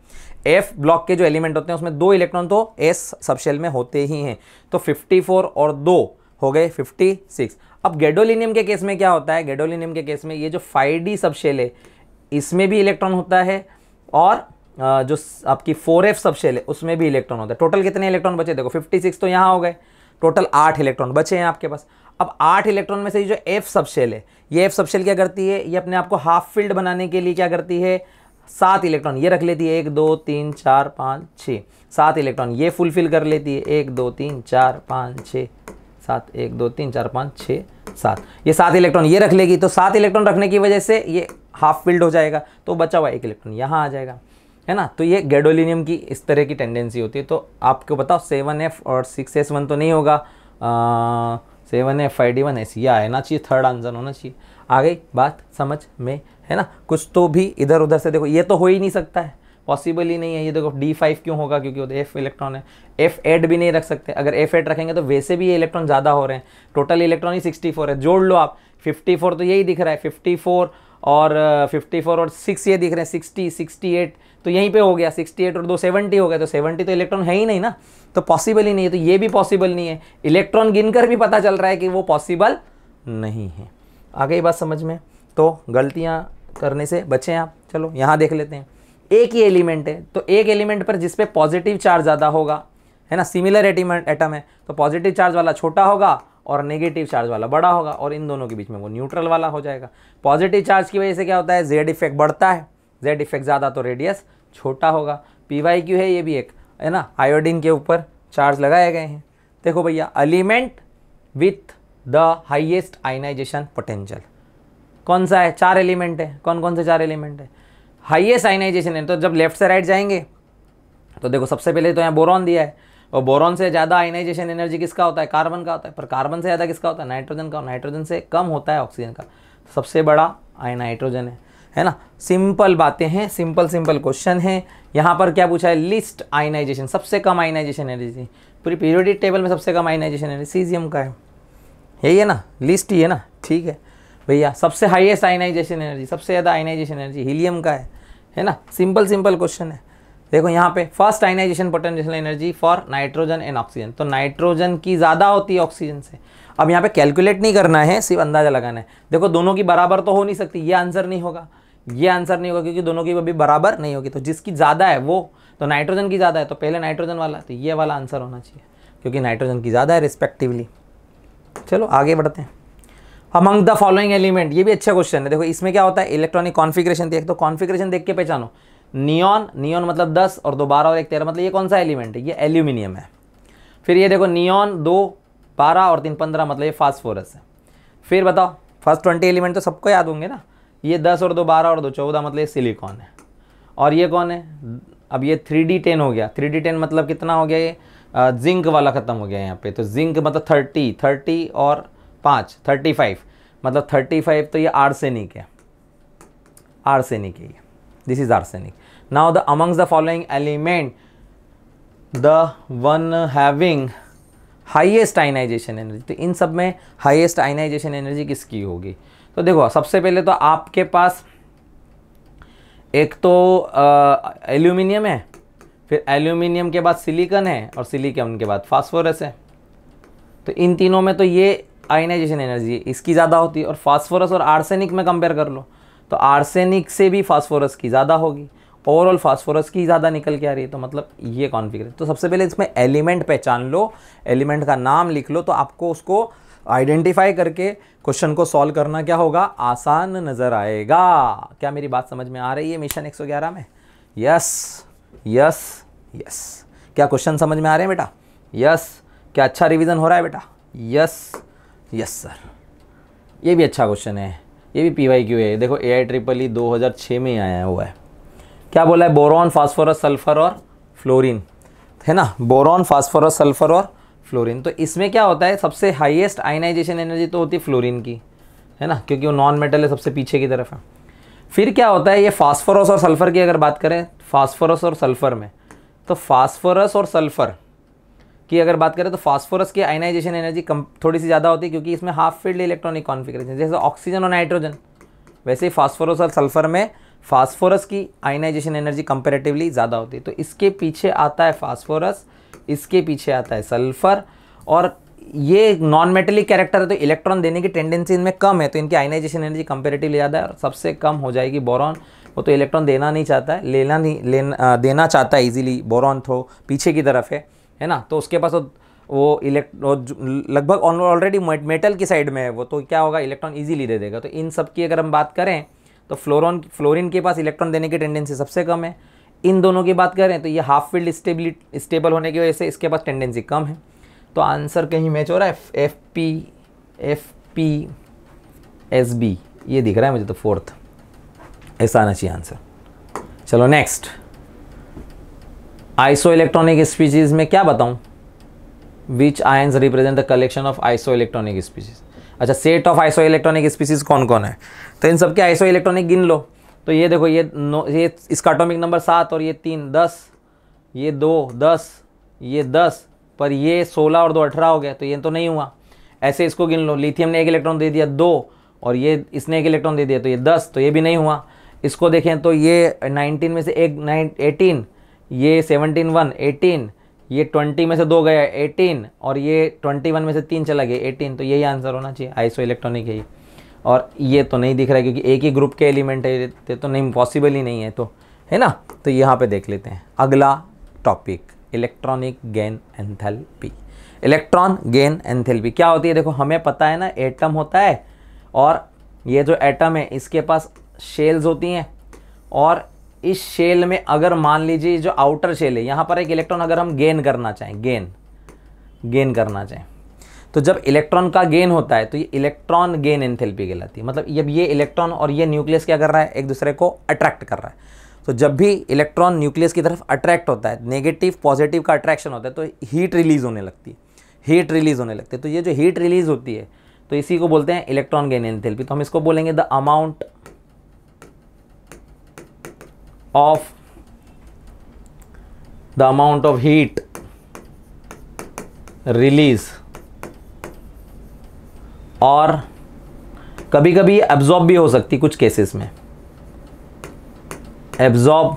A: F ब्लॉक के जो एलिमेंट होते हैं उसमें 2 इलेक्ट्रॉन तो S सबशेल में होते ही हैं। तो 54 और 2 हो गए 56। अब गैडोलिनियम के केस में क्या होता है, गैडोलिनियम के केस में ये जो 5D सबशेल है इसमें भी इलेक्ट्रॉन होता है, और जो आपकी 4F सबशेल है उसमें भी इलेक्ट्रॉन होता है। टोटल कितने इलेक्ट्रॉन बचे, देखो 56 तो यहाँ हो गए, टोटल 8 इलेक्ट्रॉन बचे हैं आपके पास। अब 8 इलेक्ट्रॉन में से जो F सबशेल है, ये F सबशेल क्या करती है, ये अपने आप को हाफ फील्ड बनाने के लिए क्या करती है, 7 इलेक्ट्रॉन ये रख लेती है, 1 2 3 4 5 6 7 इलेक्ट्रॉन ये फुलफिल कर लेती है, 1 2 3 4 5 6 7 1 2 3 4 5 6 7, ये 7 इलेक्ट्रॉन ये रख लेगी। तो 7 इलेक्ट्रॉन रखने की वजह से ये हाफ फील्ड हो जाएगा, तो बचा हुआ 1 इलेक्ट्रॉन यहाँ आ जाएगा, है ना। तो ये गैडोलिनियम की इस तरह की टेंडेंसी होती है। तो आपको बताओ 7F और 6s1 तो नहीं होगा, 7F 5D1 ऐसी आना चाहिए, थर्ड आंसर होना चाहिए। आ गई बात समझ में, है ना। कुछ तो भी इधर उधर से देखो, ये तो हो ही नहीं सकता है, पॉसिबल ही नहीं है। ये देखो D5 क्यों होगा, क्योंकि वो F इलेक्ट्रॉन है। F8 भी नहीं रख सकते, अगर F8 रखेंगे तो वैसे भी ये इलेक्ट्रॉन ज़्यादा हो रहे हैं। टोटल इलेक्ट्रॉन ही 64 है, जोड़ लो आप, 54 तो यही दिख रहा है, 54 और 6 ये दिख रहे हैं, 60 68 तो यहीं पे हो गया, 68 और 2 70 हो गया। तो 70 तो इलेक्ट्रॉन है ही नहीं ना, तो पॉसिबल ही नहीं है। तो ये भी पॉसिबल नहीं है, इलेक्ट्रॉन गिनकर भी पता चल रहा है कि वो पॉसिबल नहीं है। आ गई बात समझ में। तो गलतियाँ करने से बचें आप। चलो यहाँ देख लेते हैं, एक ही एलिमेंट है, तो एक एलिमेंट पर जिस पे पॉजिटिव चार्ज ज़्यादा होगा, है ना, सिमिलर एटम है, तो पॉजिटिव चार्ज वाला छोटा होगा और नेगेटिव चार्ज वाला बड़ा होगा, और इन दोनों के बीच में वो न्यूट्रल वाला हो जाएगा। पॉजिटिव चार्ज की वजह से क्या होता है, जेड इफेक्ट बढ़ता है, जेड इफेक्ट ज़्यादा तो रेडियस छोटा होगा। PYQ है ये भी एक, है ना, आयोडीन के ऊपर चार्ज लगाए गए हैं। देखो भैया, element with the highest ionization potential कौन सा है, 4 एलिमेंट है। कौन कौन से 4 एलिमेंट है, हाईएस्ट आयनाइजेशन है। तो जब लेफ्ट से राइट जाएंगे तो देखो सबसे पहले तो यहाँ बोरॉन दिया है, और बोरॉन से ज़्यादा आयनाइजेशन एनर्जी किसका होता है, कार्बन का होता है। पर कार्बन से ज़्यादा किसका होता है, नाइट्रोजन का। नाइट्रोजन से कम होता है ऑक्सीजन का। सबसे बड़ा नाइट्रोजन है ना। सिंपल बातें हैं, सिंपल क्वेश्चन है। यहाँ पर क्या पूछा है, लिस्ट आयनाइजेशन, सबसे कम आयनाइजेशन एनर्जी पूरी पीरियोडिक टेबल में सबसे कम आयनाइजेशन एनर्जी सीजियम का है, यही है ना, लिस्ट ही है ना, ठीक है भैया। सबसे हाईएस्ट आयनाइजेशन एनर्जी, सबसे ज़्यादा आयनाइजेशन एनर्जी हीलियम का है ना। सिंपल क्वेश्चन है। देखो यहाँ पे first ionization potential energy for nitrogen and oxygen, तो नाइट्रोजन की ज़्यादा होती है ऑक्सीजन से। अब यहाँ पे कैलकुलेट नहीं करना है, सिर्फ अंदाजा लगाना है। देखो दोनों की बराबर तो हो नहीं सकती, ये आंसर नहीं होगा, ये आंसर नहीं होगा, क्योंकि दोनों की अभी बराबर नहीं होगी। तो जिसकी ज़्यादा है वो, तो नाइट्रोजन की ज़्यादा है तो पहले नाइट्रोजन वाला, तो ये वाला आंसर होना चाहिए, क्योंकि नाइट्रोजन की ज़्यादा है रिस्पेक्टिवली। चलो आगे बढ़ते हैं। अमंग द फॉलोइंग एलिमेंट, ये भी अच्छा क्वेश्चन है। देखो इसमें क्या होता है, इलेक्ट्रॉनिक कॉन्फिगरेशन देख, तो कॉन्फिगरेशन देख के पहचानो। नियॉन मतलब 10 और 2 12 और 1 13, मतलब ये कौन सा एलिमेंट है, ये एल्यूमिनियम है। फिर ये देखो नियॉन 2 12 और 3 15, मतलब ये फास्फोरस है। फिर बताओ फर्स्ट 20 एलिमेंट तो सबको याद होंगे ना, ये 10 और 2 12 और 2 14, मतलब ये सिलिकॉन है। और ये कौन है, अब ये 3D10 हो गया। 3D10 मतलब कितना हो गया, ये जिंक वाला खत्म हो गया यहाँ पे। तो जिंक मतलब 30 और 5 35, मतलब 35, तो ये आर्सेनिक है, आर्सेनिक है ये, this is arsenic. Now the amongst the following element the one having highest ionization energy, तो इन सब में हाईएस्ट आयनाइजेशन एनर्जी किसकी होगी। तो देखो सबसे पहले तो आपके पास एक तो एल्यूमिनियम है, फिर एल्यूमिनियम के बाद सिलिकॉन है, और सिलिकॉन के बाद फास्फोरस है। तो इन तीनों में तो ये आयनाइजेशन एनर्जी इसकी ज़्यादा होती है, और फास्फोरस और आर्सेनिक में कंपेयर कर लो तो आर्सेनिक से भी फास्फोरस की ज़्यादा होगी, ओवरऑल फास्फोरस की ज़्यादा निकल के आ रही है, तो मतलब ये कॉन्फिगरेशन। तो सबसे पहले इसमें एलिमेंट पहचान लो, एलिमेंट का नाम लिख लो, तो आपको उसको आइडेंटिफाई करके क्वेश्चन को सॉल्व करना क्या होगा, आसान नज़र आएगा। क्या मेरी बात समझ में आ रही है मिशन 111 में? Yes yes yes. क्या क्वेश्चन समझ में आ रहे हैं बेटा? यस। क्या अच्छा रिवीजन हो रहा है बेटा? Yes yes sir. ये भी अच्छा क्वेश्चन है, ये भी PYQ है। देखो AIEEE 2006 में ही आया हुआ है। क्या बोला है? बोरॉन, फास्फोरस, सल्फर और फ्लोरीन, है ना? बोरॉन, फास्फोरस, सल्फर और फ्लोरीन। तो इसमें क्या होता है, सबसे हाईएस्ट आयनाइजेशन एनर्जी तो होती है फ्लोरीन की, है ना, क्योंकि वो नॉन मेटल है, सबसे पीछे की तरफ है। फिर क्या होता है, ये फास्फोरस और सल्फर की अगर बात करें, फास्फोरस और सल्फर में, तो फास्फोरस और सल्फर की अगर बात करें तो फास्फोरस की आयनाइजेशन एनर्जी कम, थोड़ी सी ज़्यादा होती है, क्योंकि इसमें हाफ फील्ड इलेक्ट्रॉनिक कॉन्फिगरेशन, जैसे ऑक्सीजन और नाइट्रोजन, वैसे ही फास्फोरस और सल्फर में फास्फोरस की आयनाइजेशन एनर्जी कंपैरेटिवली ज़्यादा होती है। तो इसके पीछे आता है फास्फोरस, इसके पीछे आता है सल्फर, और ये नॉन मेटेलिक कैरेक्टर है तो इलेक्ट्रॉन देने की टेंडेंसी इनमें कम है, तो इनकी आयनाइजेशन एनर्जी कंपैरेटिवली ज़्यादा है। और सबसे कम हो जाएगी बोरॉन, वो तो इलेक्ट्रॉन देना नहीं चाहता है, देना चाहता है इजीली, बोरॉन तो पीछे की तरफ है ना, तो उसके पास वो लगभग ऑलरेडी मेटल की साइड में है वो, तो क्या होगा, इलेक्ट्रॉन इजीली दे देगा। तो इन सब की अगर हम बात करें तो फ्लोरीन के पास इलेक्ट्रॉन देने की टेंडेंसी सबसे कम है। इन दोनों की बात करें तो ये हाफ फील्ड स्टेबल होने की वजह से इसके पास टेंडेंसी कम है। तो आंसर कहीं मैच हो रहा है, FP ये दिख रहा है मुझे, तो फोर्थ ऐसा आना चाहिए आंसर। चलो नेक्स्ट, आइसो इलेक्ट्रॉनिक स्पीशीज में क्या बताऊं, which ions represent the collection of isoelectronic species. अच्छा, set of isoelectronic species कौन कौन है, तो इन सबके आइसो इलेक्ट्रॉनिक गिन लो। तो ये देखो, ये इसका एटॉमिक नंबर 7 और ये 3 10, ये 2 10, ये 10, पर ये 16 और 2 18 हो गया, तो ये तो नहीं हुआ। ऐसे इसको गिन लो, लिथियम ने 1 इलेक्ट्रॉन दे दिया 2, और ये इसने 1 इलेक्ट्रॉन दे दिया, तो ये 10, तो ये भी नहीं हुआ। इसको देखें तो ये 19 में से 18, ये 17 1 18, ये 20 में से 2 गया 18, और ये 21 में से 3 चला गया 18, तो यही आंसर होना चाहिए, आइसो इलेक्ट्रॉनिक है ये। और ये तो नहीं दिख रहा है क्योंकि एक ही ग्रुप के एलिमेंट है, तो नहीं, पॉसिबल ही नहीं है, तो है ना। तो यहाँ पे देख लेते हैं अगला topic, electronic gain enthalpy. Electron gain enthalpy क्या होती है? देखो, हमें पता है ना, एटम होता है, और ये जो एटम है इसके पास शेल्स होती हैं, और इस शेल में अगर मान लीजिए जो आउटर शेल है, यहाँ पर एक इलेक्ट्रॉन अगर हम गेन करना चाहें, गेन करना चाहें, तो जब इलेक्ट्रॉन का गेन होता है तो ये इलेक्ट्रॉन गेन एंथैल्पी कहलाती है। मतलब जब ये इलेक्ट्रॉन और ये न्यूक्लियस क्या कर रहा है, एक दूसरे को अट्रैक्ट कर रहा है। तो जब भी इलेक्ट्रॉन न्यूक्लियस की तरफ अट्रैक्ट होता है, नेगेटिव पॉजिटिव का अट्रैक्शन होता है, तो हीट रिलीज होने लगती है, तो ये जो हीट रिलीज होती है, तो इसी को बोलते हैं इलेक्ट्रॉन गेन एंथैल्पी। तो हम इसको बोलेंगे the amount of heat release, और कभी कभी एब्जॉर्ब भी हो सकती कुछ केसेस में, absorb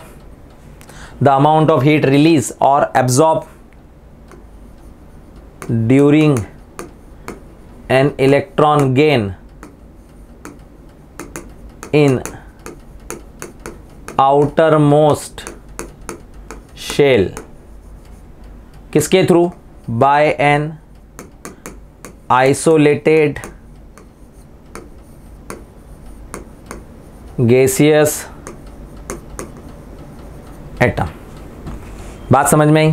A: the amount of heat release और absorb during an electron gain in outermost shell, किसके थ्रू? By an isolated gaseous atom. बात समझ में आई?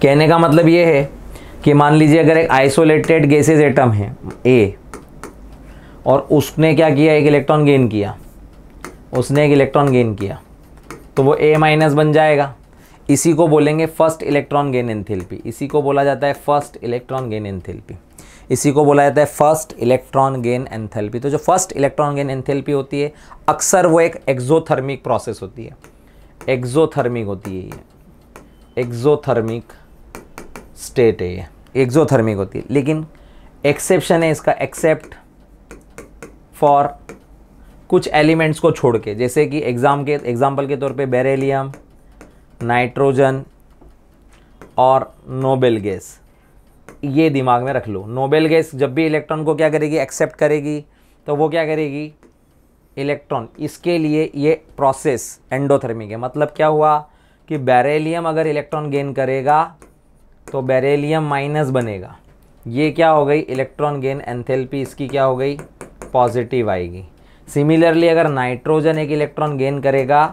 A: कहने का मतलब ये है कि मान लीजिए अगर एक आइसोलेटेड गैसियस एटम है ए, और उसने क्या किया, एक इलेक्ट्रॉन गेन किया, तो वो A माइनस बन जाएगा। इसी को बोलेंगे फर्स्ट इलेक्ट्रॉन गेन एंथैल्पी, इसी को बोला जाता है फर्स्ट इलेक्ट्रॉन गेन एंथैल्पी। तो जो फर्स्ट इलेक्ट्रॉन गेन एंथैल्पी होती है, अक्सर वो एक एक्सोथर्मिक प्रोसेस होती है, ये एक्सोथर्मिक स्टेट है, ये एक्सोथर्मिक होती है। लेकिन एक्सेप्शन है इसका, एक्सेप्ट फॉर कुछ एलिमेंट्स को छोड़ के, जैसे कि एग्जाम्पल के तौर पे बेरिलियम, नाइट्रोजन और नोबेल गैस। ये दिमाग में रख लो, नोबेल गैस जब भी इलेक्ट्रॉन को क्या करेगी, एक्सेप्ट करेगी, तो वो क्या करेगी, इलेक्ट्रॉन, इसके लिए ये प्रोसेस एंडोथर्मिक है। मतलब क्या हुआ कि बेरिलियम अगर इलेक्ट्रॉन गेन करेगा तो बेरिलियम माइनस बनेगा, ये क्या हो गई इलेक्ट्रॉन गेन एंथैल्पी इसकी क्या हो गई पॉजिटिव आएगी। सिमिलरली अगर नाइट्रोजन एक इलेक्ट्रॉन गेन करेगा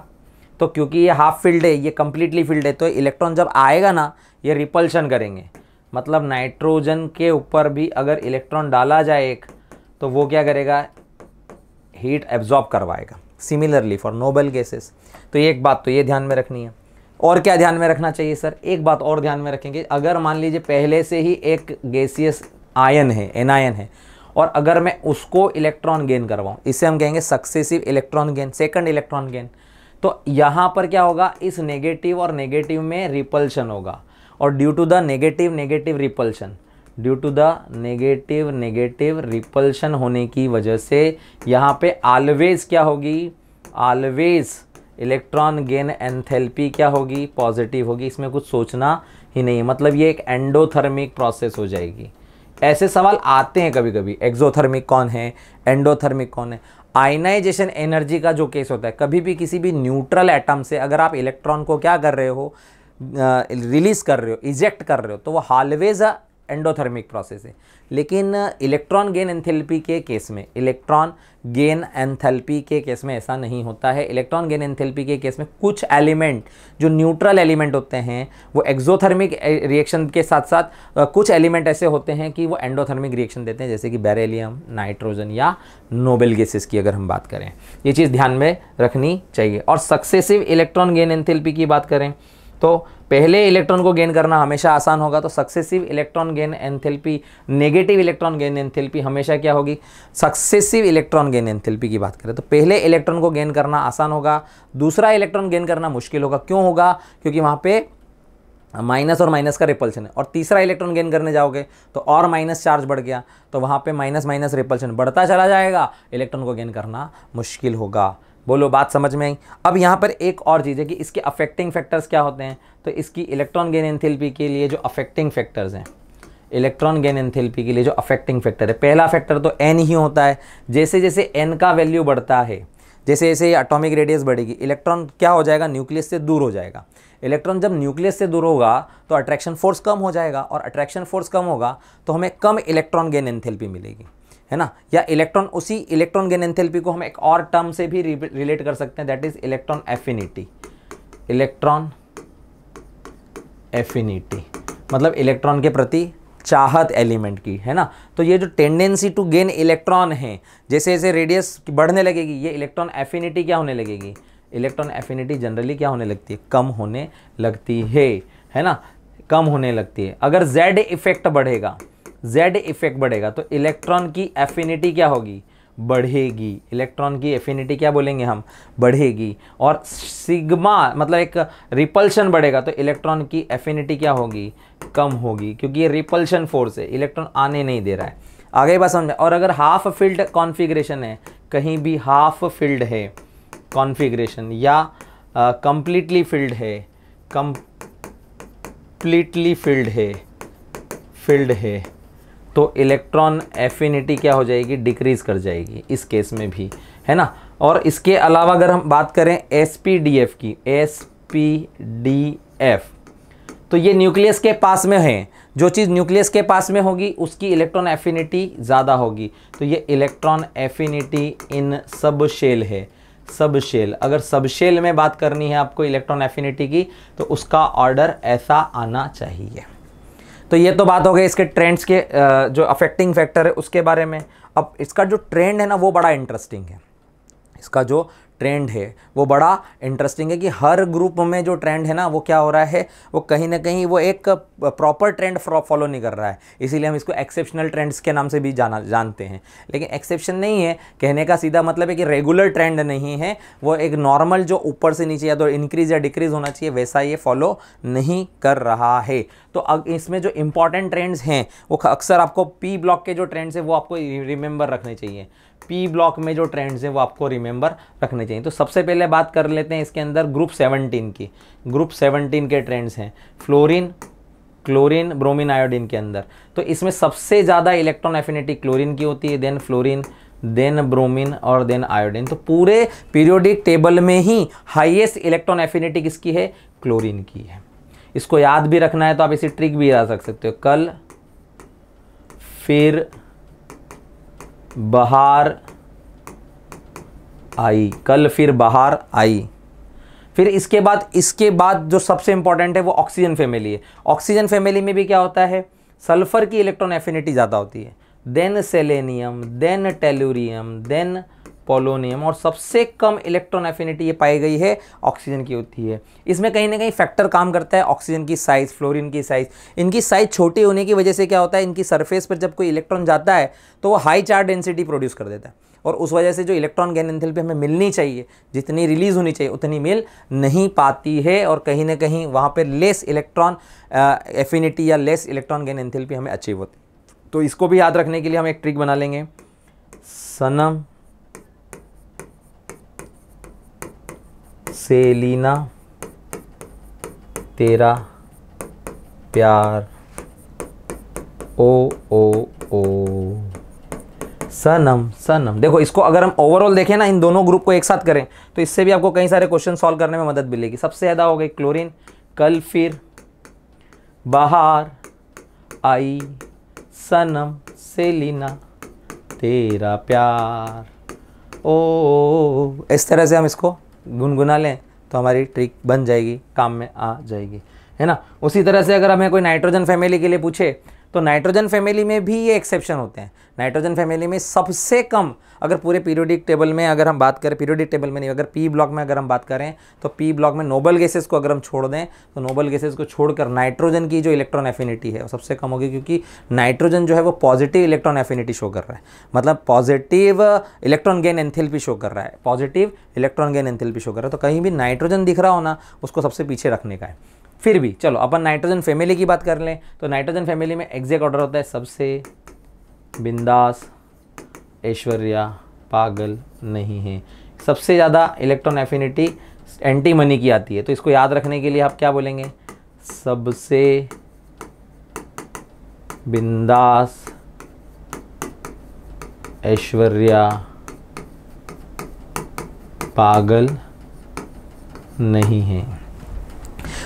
A: तो क्योंकि ये हाफ फील्ड है, ये कंप्लीटली फील्ड है, तो इलेक्ट्रॉन जब आएगा ना ये रिपल्शन करेंगे। मतलब नाइट्रोजन के ऊपर भी अगर इलेक्ट्रॉन डाला जाए एक, तो वो क्या करेगा हीट एब्जॉर्ब करवाएगा। Similarly for noble gases. तो ये एक बात तो ये ध्यान में रखनी है। और क्या ध्यान में रखना चाहिए सर, एक बात और ध्यान में रखेंगे, अगर मान लीजिए पहले से ही एक गैसियस आयन है, एनायन है, और अगर मैं उसको इलेक्ट्रॉन गेन करवाऊँ, इसे हम कहेंगे successive electron gain, second electron gain, तो यहाँ पर क्या होगा इस नेगेटिव और नेगेटिव में रिपल्शन होगा, और due to the negative negative repulsion, due to the negative negative repulsion होने की वजह से यहाँ पे ऑलवेज क्या होगी, ऑलवेज इलेक्ट्रॉन गेन एंथैल्पी क्या होगी पॉजिटिव होगी। इसमें कुछ सोचना ही नहीं है, मतलब ये एक एंडोथर्मिक प्रोसेस हो जाएगी। ऐसे सवाल आते हैं कभी कभी, एक्सोथर्मिक कौन है, एंडोथर्मिक कौन है। आयनाइजेशन एनर्जी का जो केस होता है, कभी भी किसी भी न्यूट्रल एटम से अगर आप इलेक्ट्रॉन को क्या कर रहे हो, रिलीज कर रहे हो, इजेक्ट कर रहे हो, तो वो ऑलवेज एंडोथर्मिक प्रोसेस है। लेकिन इलेक्ट्रॉन गेन एंथैल्पी के केस में, इलेक्ट्रॉन गेन एंथैल्पी के केस में ऐसा नहीं होता है। इलेक्ट्रॉन गेन एंथैल्पी के केस में कुछ एलिमेंट जो न्यूट्रल एलिमेंट होते हैं वो एक्सोथर्मिक रिएक्शन के साथ साथ कुछ एलिमेंट ऐसे होते हैं कि वो एंडोथर्मिक रिएक्शन देते हैं, जैसे कि बेरिलियम, नाइट्रोजन या नोबेल गैसेस की अगर हम बात करें, ये चीज़ ध्यान में रखनी चाहिए। और सक्सेसिव इलेक्ट्रॉन गेन एंथैल्पी की बात करें तो पहले इलेक्ट्रॉन को गेन करना हमेशा आसान होगा, तो successive electron gain enthalpy, negative electron gain enthalpy हमेशा क्या होगी सक्सेसिव इलेक्ट्रॉन गेन एंथैल्पी की बात करें तो पहले इलेक्ट्रॉन को गेन करना आसान होगा, दूसरा इलेक्ट्रॉन गेन करना मुश्किल होगा। क्यों होगा, क्योंकि वहाँ पे माइनस और माइनस का रिपल्शन है, और तीसरा इलेक्ट्रॉन गेन करने जाओगे तो और माइनस चार्ज बढ़ गया, तो वहाँ पे माइनस माइनस रिपल्शन बढ़ता चला जाएगा, इलेक्ट्रॉन को गेन करना मुश्किल होगा। बोलो बात समझ में आई। अब यहाँ पर एक और चीज़ है कि इसके अफेक्टिंग फैक्टर्स क्या होते हैं, तो इसकी इलेक्ट्रॉन गेन एंथैल्पी के लिए जो अफेक्टिंग फैक्टर्स हैं, इलेक्ट्रॉन गेन एंथैल्पी के लिए जो अफेक्टिंग फैक्टर है, पहला फैक्टर तो एन ही होता है। जैसे जैसे एन का वैल्यू बढ़ता है, जैसे जैसे ये एटॉमिक रेडियस बढ़ेगी, इलेक्ट्रॉन क्या हो जाएगा न्यूक्लियस से दूर हो जाएगा। इलेक्ट्रॉन जब न्यूक्लियस से दूर होगा तो अट्रैक्शन फोर्स कम हो जाएगा, और अट्रैक्शन फोर्स कम होगा तो हमें कम इलेक्ट्रॉन गेन एंथैल्पी मिलेगी, है ना। या इलेक्ट्रॉन, उसी इलेक्ट्रॉन गेन एंथैल्पी को हम एक और टर्म से भी रिलेट कर सकते हैं, that is electron affinity. Electron affinity मतलब इलेक्ट्रॉन के प्रति चाहत एलिमेंट की, है ना। तो ये जो टेंडेंसी टू गेन इलेक्ट्रॉन है, जैसे जैसे रेडियस बढ़ने लगेगी, ये इलेक्ट्रॉन एफिनिटी क्या होने लगेगी, इलेक्ट्रॉन एफिनिटी जनरली क्या होने लगती है, कम होने लगती है ना, कम होने लगती है। अगर जेड इफेक्ट बढ़ेगा, जेड इफेक्ट बढ़ेगा तो इलेक्ट्रॉन की एफिनिटी क्या होगी, बढ़ेगी। इलेक्ट्रॉन की एफिनिटी क्या बोलेंगे हम, बढ़ेगी। और सिग्मा मतलब एक रिपल्शन बढ़ेगा तो इलेक्ट्रॉन की एफिनिटी क्या होगी, कम होगी, क्योंकि ये रिपल्शन फोर्स है, इलेक्ट्रॉन आने नहीं दे रहा है। आगे बात समझ। और अगर हाफ फील्ड कॉन्फ़िगरेशन है, कहीं भी हाफ फील्ड है कॉन्फ़िगरेशन, या कंप्लीटली फील्ड है, कंप्लीटली फील्ड है तो इलेक्ट्रॉन एफिनिटी क्या हो जाएगी, डिक्रीज कर जाएगी इस केस में भी, है ना। और इसके अलावा अगर हम बात करें एसपीडीएफ की, एसपीडीएफ, तो ये न्यूक्लियस के पास में है, जो चीज़ न्यूक्लियस के पास में होगी उसकी इलेक्ट्रॉन एफिनिटी ज़्यादा होगी। तो ये इलेक्ट्रॉन एफिनिटी इन सब शेल है, सब शेल। अगर सब शेल में बात करनी है आपको इलेक्ट्रॉन एफिनिटी की, तो उसका ऑर्डर ऐसा आना चाहिए। तो ये तो बात हो गई इसके ट्रेंड्स के जो अफेक्टिंग फैक्टर है उसके बारे में। अब इसका जो ट्रेंड है ना वो बड़ा इंटरेस्टिंग है, इसका जो ट्रेंड है वो बड़ा इंटरेस्टिंग है कि हर ग्रुप में जो ट्रेंड है ना वो क्या हो रहा है, वो कहीं ना कहीं वो एक प्रॉपर ट्रेंड फॉलो नहीं कर रहा है, इसीलिए हम इसको एक्सेप्शनल ट्रेंड्स के नाम से भी जानते हैं। लेकिन एक्सेप्शन नहीं है, कहने का सीधा मतलब है कि रेगुलर ट्रेंड नहीं है, वो एक नॉर्मल जो ऊपर से नीचे या तो इंक्रीज या डिक्रीज होना चाहिए वैसा ये फॉलो नहीं कर रहा है। तो अब इसमें जो इंपॉर्टेंट ट्रेंड्स हैं वो अक्सर आपको पी ब्लॉक के जो ट्रेंड्स हैं वो आपको रिमेंबर रखने चाहिए, पी ब्लॉक में जो ट्रेंड्स हैं वो आपको रिमेंबर रखने चाहिए। तो सबसे पहले बात कर लेते हैं इसके अंदर ग्रुप 17 की। ग्रुप 17 के ट्रेंड्स हैं फ्लोरीन, क्लोरीन, ब्रोमीन, आयोडीन के अंदर। तो इसमें सबसे ज़्यादा इलेक्ट्रॉन एफिनिटी क्लोरीन की होती है, देन फ्लोरीन, देन ब्रोमीन और देन आयोडीन। तो पूरे पीरियोडिक टेबल में ही हाईएस्ट इलेक्ट्रॉन एफिनिटी किसकी है? क्लोरीन की है। इसको याद भी रखना है तो आप इसी ट्रिक भी याद रख सकते हो, कल फिर बहार आई, कल फिर बहार आई। फिर इसके बाद जो सबसे इंपॉर्टेंट है वो ऑक्सीजन फैमिली है। ऑक्सीजन फैमिली में भी क्या होता है? सल्फर की इलेक्ट्रॉन एफिनिटी ज़्यादा होती है, then selenium, then tellurium, then polonium, और सबसे कम इलेक्ट्रॉन एफिनिटी ये पाई गई है ऑक्सीजन की होती है। इसमें कहीं ना कहीं फैक्टर काम करता है, ऑक्सीजन की साइज़, फ्लोरीन की साइज़। इनकी साइज़ छोटी होने की वजह से क्या होता है, इनकी सरफेस पर जब कोई इलेक्ट्रॉन जाता है तो वो हाई चार्ज डेंसिटी प्रोड्यूस कर देता है, और उस वजह से जो इलेक्ट्रॉन गेन एंथैल्पी हमें मिलनी चाहिए, जितनी रिलीज होनी चाहिए उतनी मिल नहीं पाती है, और कहीं ना कहीं वहाँ पे लेस इलेक्ट्रॉन एफिनिटी या लेस इलेक्ट्रॉन गेन एंथैल्पी हमें अचीव होती है। तो इसको भी याद रखने के लिए हम एक ट्रिक बना लेंगे, सनम सेलिना तेरा प्यार, ओ ओ ओ सनम सनम। देखो इसको अगर हम ओवरऑल देखें ना, इन दोनों ग्रुप को एक साथ करें तो इससे भी आपको कई सारे क्वेश्चन सॉल्व करने में मदद मिलेगी। सबसे ज़्यादा हो गई क्लोरीन, कल फिर बहार आई, सनम सेलिना तेरा प्यार, ओ। इस तरह से हम इसको गुनगुना लें तो हमारी ट्रिक बन जाएगी, काम में आ जाएगी, है ना। उसी तरह से अगर हमें कोई नाइट्रोजन फैमिली के लिए पूछे तो नाइट्रोजन फैमिली में भी ये एक्सेप्शन होते हैं। नाइट्रोजन फैमिली में सबसे कम, अगर पूरे पीरियोडिक टेबल में अगर हम बात करें, पीरियोडिक टेबल में नहीं, अगर पी ब्लॉक में अगर हम बात करें तो पी ब्लॉक में नोबल गैसेस को अगर हम छोड़ दें तो नोबल गैसेस को छोड़कर नाइट्रोजन की जो इलेक्ट्रॉन एफिनिटी है वो सबसे कम होगी, क्योंकि नाइट्रोजन जो है वो पॉजिटिव इलेक्ट्रॉन एफिनिटी शो कर रहा है, मतलब positive electron gain enthalpy show कर रहा है, positive electron gain enthalpy show कर रहा है। तो कहीं भी नाइट्रोजन दिख रहा हो ना, उसको सबसे पीछे रखने का है। फिर भी चलो अपन नाइट्रोजन फैमिली की बात कर लें तो नाइट्रोजन फैमिली में एग्जैक्ट ऑर्डर होता है, सबसे बिंदास, ऐश्वर्या, पागल नहीं है। सबसे ज़्यादा इलेक्ट्रॉन एफिनिटी एंटी मनी की आती है, तो इसको याद रखने के लिए आप क्या बोलेंगे, सबसे बिंदास, ऐश्वर्या, पागल नहीं है।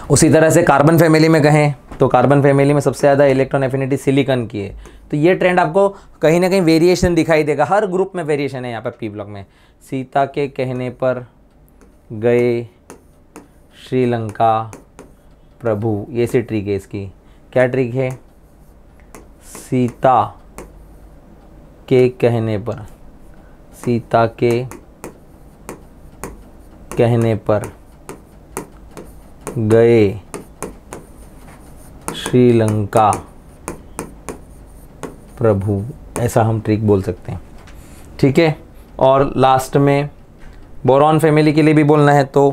A: उसी तरह से कार्बन फैमिली में कहें तो कार्बन फैमिली में सबसे ज़्यादा इलेक्ट्रॉन एफिनिटी सिलिकॉन की है। तो ये ट्रेंड आपको कहीं ना कहीं वेरिएशन दिखाई देगा, हर ग्रुप में वेरिएशन है यहाँ पर पी ब्लॉक में। सीता के कहने पर गए श्रीलंका प्रभु, ये सी ट्रिक है इसकी। क्या ट्रिक है? सीता के कहने पर, सीता के कहने पर गए श्रीलंका प्रभु, ऐसा हम ट्रिक बोल सकते हैं, ठीक है। और लास्ट में बोरॉन फैमिली के लिए भी बोलना है तो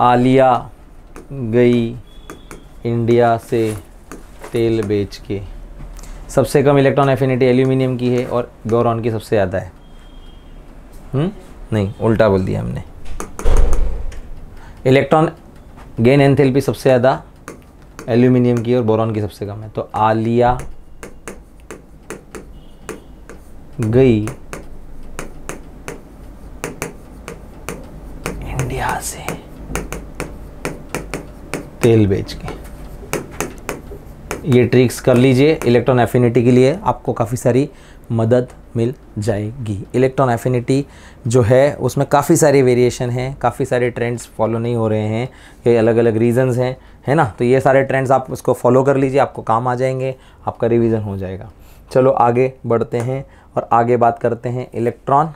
A: आलिया गई इंडिया से तेल बेच के। सबसे कम इलेक्ट्रॉन एफिनिटी एल्यूमिनियम की है और बोरॉन की सबसे ज़्यादा है। नहीं, उल्टा बोल दिया हमने। इलेक्ट्रॉन गेन एंथैल्पी सबसे ज़्यादा एल्यूमिनियम की और बोरॉन की सबसे कम है। तो आलिया गई इंडिया से तेल बेच के। ये ट्रिक्स कर लीजिए, इलेक्ट्रॉन एफिनिटी के लिए आपको काफ़ी सारी मदद मिल जाएगी। इलेक्ट्रॉन एफिनिटी जो है उसमें काफ़ी सारे वेरिएशन हैं, काफ़ी सारे ट्रेंड्स फॉलो नहीं हो रहे हैं, ये अलग अलग रीजंस हैं, है ना। तो ये सारे ट्रेंड्स आप उसको फॉलो कर लीजिए, आपको काम आ जाएंगे, आपका रिवीजन हो जाएगा। चलो आगे बढ़ते हैं और आगे बात करते हैं इलेक्ट्रॉन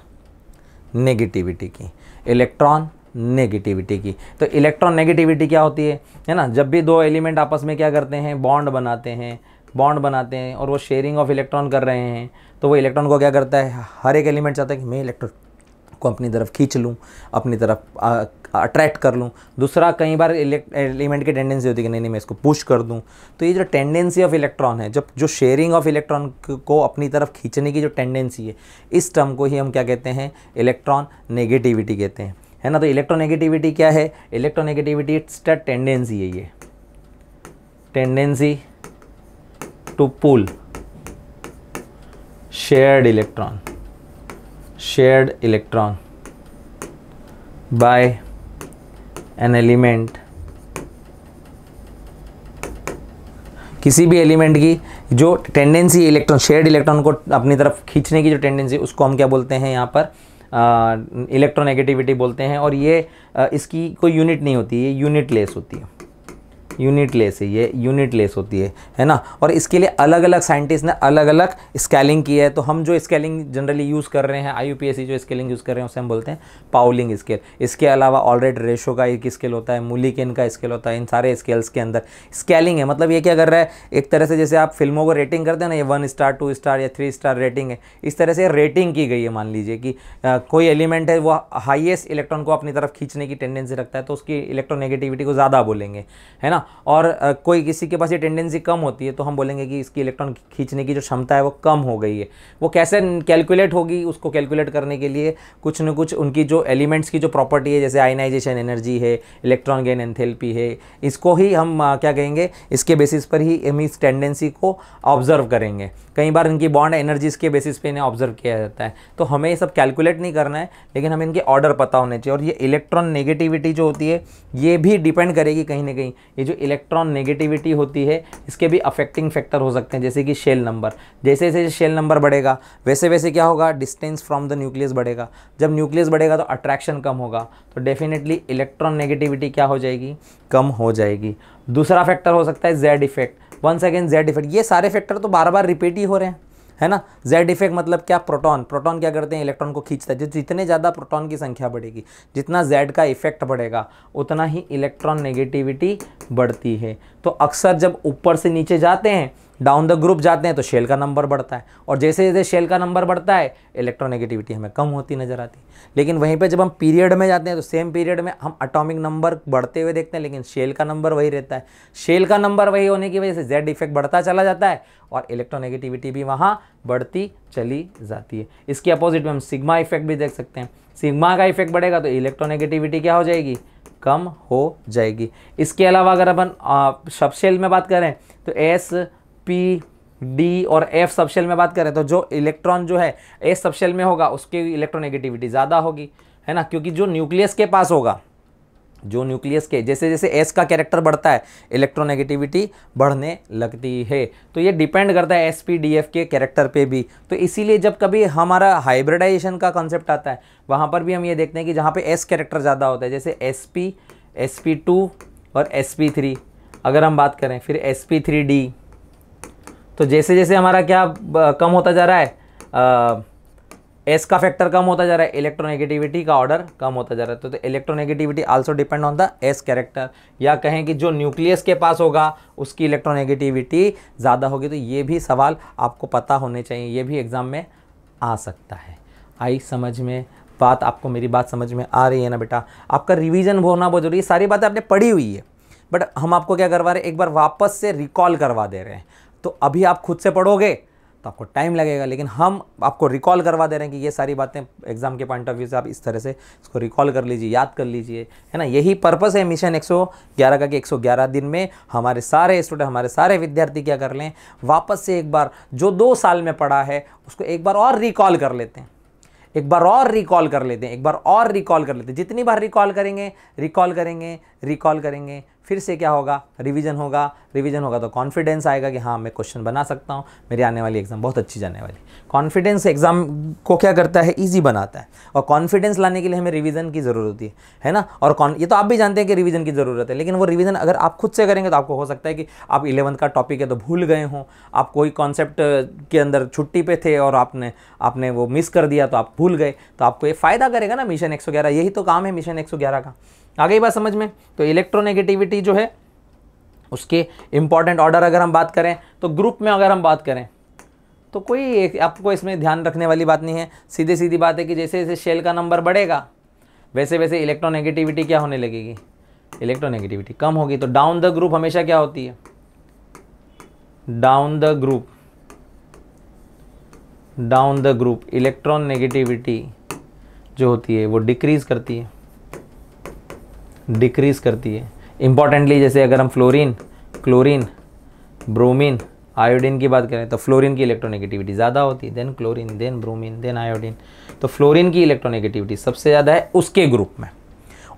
A: नेगेटिविटी की। इलेक्ट्रॉन नेगेटिविटी की, तो इलेक्ट्रॉन नेगेटिविटी क्या होती है ना। जब भी दो एलिमेंट आपस में क्या करते हैं, बॉन्ड बनाते हैं और वो शेयरिंग ऑफ इलेक्ट्रॉन कर रहे हैं, तो वो इलेक्ट्रॉन को क्या करता है, हर एक एलिमेंट चाहता है कि मैं इलेक्ट्रॉन को अपनी तरफ खींच लूँ, अपनी तरफ अट्रैक्ट कर लूँ। दूसरा, कई बार एलिमेंट की टेंडेंसी होती है कि नहीं मैं इसको पुश कर दूँ। तो ये जो टेंडेंसी ऑफ इलेक्ट्रॉन है, जब जो शेयरिंग ऑफ इलेक्ट्रॉन को अपनी तरफ खींचने की जो टेंडेंसी है, इस टर्म को ही हम क्या कहते हैं, इलेक्ट्रॉन नेगेटिविटी कहते हैं, है ना। तो इलेक्ट्रोनेगेटिविटी क्या है, इलेक्ट्रोनेगेटिविटी इट्स द टेंडेंसी है, ये tendency to pull shared electron by an element, किसी भी एलिमेंट की जो टेंडेंसी इलेक्ट्रॉन, शेयर्ड इलेक्ट्रॉन को अपनी तरफ खींचने की जो टेंडेंसी, उसको हम क्या बोलते हैं यहाँ पर इलेक्ट्रोनेगेटिविटी बोलते हैं। और ये इसकी कोई यूनिट नहीं होती, ये यूनिटलेस होती है, यूनिटलेस है, ये यूनिटलेस होती है ना। और इसके लिए अलग अलग साइंटिस्ट ने अलग अलग स्केलिंग की है। तो हम जो स्केलिंग जनरली यूज़ कर रहे हैं, IUPAC जो स्केलिंग यूज़ कर रहे हैं उसे हम बोलते हैं पाउलिंग स्केल। इसके अलावा ऑलरेड रेशो का एक स्केल होता है, मूलिकेन का स्केल होता है। इन सारे स्केल्स के अंदर स्केलिंग है। मतलब ये क्या कर रहा है, एक तरह से जैसे आप फिल्मों को रेटिंग करते हैं ना, ये 1 स्टार 2 स्टार या 3 स्टार रेटिंग है, इस तरह से रेटिंग की गई है। मान लीजिए कि कोई एलिमेंट है, वो हाईएस्ट इलेक्ट्रॉन को अपनी तरफ खींचने की टेंडेंसी रखता है, तो उसकी इलेक्ट्रोनेगेटिविटी को ज़्यादा बोलेंगे, है ना। और कोई किसी के पास ये टेंडेंसी कम होती है, तो हम बोलेंगे कि इसकी इलेक्ट्रॉन खींचने की जो क्षमता है वो कम हो गई है। वो कैसे कैलकुलेट होगी, उसको कैलकुलेट करने के लिए कुछ न कुछ उनकी जो एलिमेंट्स की जो प्रॉपर्टी है, जैसे आयनाइजेशन एनर्जी है, इलेक्ट्रॉन गेन एंथैल्पी है, इसको ही हम क्या कहेंगे, इसके बेसिस पर ही हम इस टेंडेंसी को ऑब्जर्व करेंगे। कई बार इनकी बॉन्ड एनर्जीज के बेसिस पे इन्हें ऑब्जर्व किया जाता है। तो हमें ये सब कैलकुलेट नहीं करना है, लेकिन हमें इनके ऑर्डर पता होने चाहिए। और ये इलेक्ट्रॉन नेगेटिविटी जो होती है, ये भी डिपेंड करेगी कहीं ना कहीं, ये जो इलेक्ट्रॉन नेगेटिविटी होती है, इसके भी अफेक्टिंग फैक्टर हो सकते हैं, जैसे कि शेल नंबर। जैसे जैसे शेल नंबर बढ़ेगा, वैसे वैसे क्या होगा, डिस्टेंस फ्रॉम द न्यूक्लियस बढ़ेगा। जब न्यूक्लियस बढ़ेगा तो अट्रैक्शन कम होगा, तो डेफिनेटली इलेक्ट्रॉन नेगेटिविटी क्या हो जाएगी, कम हो जाएगी। दूसरा फैक्टर हो सकता है Z effect. Once again Z effect, ये सारे फैक्टर तो बार बार रिपीट ही हो रहे हैं, है ना। जेड इफेक्ट मतलब क्या, प्रोटॉन क्या करते हैं, इलेक्ट्रॉन को खींचता है। जितने ज़्यादा प्रोटॉन की संख्या बढ़ेगी, जितना जेड का इफेक्ट बढ़ेगा, उतना ही इलेक्ट्रॉन नेगेटिविटी बढ़ती है। तो अक्सर जब ऊपर से नीचे जाते हैं, डाउन द ग्रुप जाते हैं, तो शेल का नंबर बढ़ता है। और जैसे जैसे शेल का नंबर बढ़ता है, इलेक्ट्रोनेगेटिविटी हमें कम होती नजर आती है। लेकिन वहीं पे जब हम पीरियड में जाते हैं, तो सेम पीरियड में हम एटॉमिक नंबर बढ़ते हुए देखते हैं, लेकिन शेल का नंबर वही रहता है। शेल का नंबर वही होने की वजह से जेड इफेक्ट बढ़ता चला जाता है और इलेक्ट्रोनेगेटिविटी भी वहाँ बढ़ती चली जाती है। इसके अपोजिट में हम सिग्मा इफेक्ट भी देख सकते हैं। सिग्मा का इफेक्ट बढ़ेगा तो इलेक्ट्रोनेगेटिविटी क्या हो जाएगी, कम हो जाएगी। इसके अलावा अगर अपन सबशेल में बात करें, तो एस, पी, डी और एफ सबशेल में बात करें, तो जो इलेक्ट्रॉन जो है एस सबशेल में होगा, उसकी इलेक्ट्रोनेगेटिविटी ज़्यादा होगी, है ना। क्योंकि जो न्यूक्लियस के पास होगा, जो न्यूक्लियस के जैसे जैसे एस का कैरेक्टर बढ़ता है, इलेक्ट्रोनेगेटिविटी बढ़ने लगती है। तो ये डिपेंड करता है एस, पी, डी, एफ के कैरेक्टर पे भी। तो इसीलिए जब कभी हमारा हाइब्रिडाइजेशन का कॉन्सेप्ट आता है, वहाँ पर भी हम ये देखते हैं कि जहाँ पे एस कैरेक्टर ज़्यादा होता है, जैसे sp, sp2 और sp3 अगर हम बात करें, फिर sp3d, तो जैसे जैसे हमारा क्या कम होता जा रहा है, एस का फैक्टर कम होता जा रहा है, इलेक्ट्रोनेगेटिविटी का ऑर्डर कम होता जा रहा है। तो electronegativity also depend on the S character, या कहें कि जो न्यूक्लियस के पास होगा उसकी इलेक्ट्रोनेगेटिविटी ज़्यादा होगी। तो ये भी सवाल आपको पता होने चाहिए, ये भी एग्जाम में आ सकता है। आई समझ में बात, आपको मेरी बात समझ में आ रही है ना बेटा। आपका रिवीजन होना बहुत जरूरी है। सारी बातें आपने पढ़ी हुई है, बट हम आपको क्या करवा रहे हैं, एक बार वापस से रिकॉल करवा दे रहे हैं। तो अभी आप खुद से पढ़ोगे तो आपको टाइम लगेगा, लेकिन हम आपको रिकॉल करवा दे रहे हैं कि ये सारी बातें एग्जाम के पॉइंट ऑफ व्यू से आप इस तरह से इसको रिकॉल कर लीजिए, याद कर लीजिए, है ना। यही पर्पस है मिशन 111 का कि 111 दिन में हमारे सारे स्टूडेंट, हमारे सारे विद्यार्थी क्या कर लें, वापस से एक बार जो 2 साल में पढ़ा है उसको एक बार और रिकॉल कर लेते हैं, एक बार और रिकॉल कर लेते हैं, एक बार और रिकॉल कर लेते हैं। जितनी बार रिकॉल करेंगे, रिकॉल करेंगे, फिर से क्या होगा, रिवीजन होगा तो कॉन्फिडेंस आएगा कि हाँ मैं क्वेश्चन बना सकता हूँ, मेरी आने वाली एग्जाम बहुत अच्छी जाने वाली। कॉन्फिडेंस एग्जाम को क्या करता है, इजी बनाता है। और कॉन्फिडेंस लाने के लिए हमें रिवीजन की ज़रूरत होती है ना। और ये तो आप भी जानते हैं कि रिवीजन की ज़रूरत है, लेकिन वो रिवीजन अगर आप खुद से करेंगे तो आपको हो सकता है कि आप 11th का टॉपिक है तो भूल गए हों, आप कोई कॉन्सेप्ट के अंदर छुट्टी पे थे और आपने वो मिस कर दिया तो आप भूल गए। तो आपको ये फ़ायदा करेगा ना मिशन 111, यही तो काम है मिशन 111 का। आ गई बात समझ में। तो इलेक्ट्रोनेगेटिविटी जो है उसके इंपॉर्टेंट ऑर्डर अगर हम बात करें, तो ग्रुप में अगर हम बात करें तो कोई आपको इसमें ध्यान रखने वाली बात नहीं है। सीधी सीधी बात है कि जैसे जैसे शेल का नंबर बढ़ेगा, वैसे वैसे इलेक्ट्रोनेगेटिविटी क्या होने लगेगी, इलेक्ट्रोनेगेटिविटी कम होगी। तो डाउन द ग्रुप हमेशा क्या होती है, down the group electron negativity जो होती है वो डिक्रीज करती है। इंपॉर्टेंटली जैसे अगर हम फ्लोरीन, क्लोरीन, ब्रोमीन, आयोडीन की बात करें तो फ्लोरीन की इलेक्ट्रोनेगेटिविटी ज़्यादा होती है, then chlorine, then bromine, then iodine. तो फ्लोरीन की इलेक्ट्रोनेगेटिविटी सबसे ज़्यादा है उसके ग्रुप में।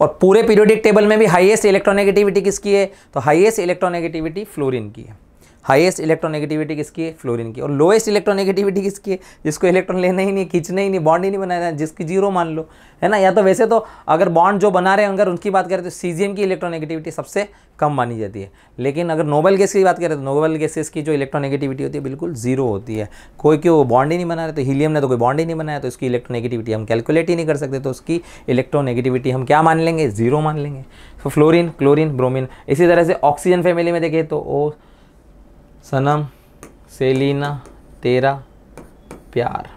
A: और पूरे पीरियोडिक टेबल में भी हाईएस्ट इलेक्ट्रोनेगेटिविटी किसकी है, तो हाईएस्ट इलेक्ट्रोनेगेटिविटी फ्लोरीन की है। हाईएस्ट इलेक्ट्रोनेगेटिविटी किसकी है, फ्लोरीन की। और लोएस्ट इलेक्ट्रोनेगेटिविटी किसकी है, जिसको इलेक्ट्रॉन लेना ही नहीं, खींचना ही नहीं, बॉन्ड ही नहीं बनाना है, जिसकी जीरो मान लो, है ना। या तो वैसे तो अगर बॉन्ड जो बना रहे हैं अगर उनकी बात करें तो सीजियम की इलेक्ट्रोनेगेटिविटी सबसे कम मानी जाती है। लेकिन अगर नोबल गैस की बात करें तो नोबल गैसेस की जो इलेक्ट्रोनेगेटिविटी होती है बिल्कुल जीरो होती है। कोई क्यों बॉन्ड ही नहीं बना रहे, तो हीलियम ने तो कोई बॉन्ड ही नहीं बनाया, तो इसकी इलेक्ट्रोनेगेटिविटी हम कैलकुलेट ही नहीं कर सकते, तो उसकी इलेक्ट्रोनेगेटिविटी हम क्या मान लेंगे, जीरो मान लेंगे। तो फ्लोरीन, क्लोरीन, ब्रोमीन। इसी तरह से ऑक्सीजन फैमिली में देखें तो ओ सनम, सेलिना, तेरा, प्यार।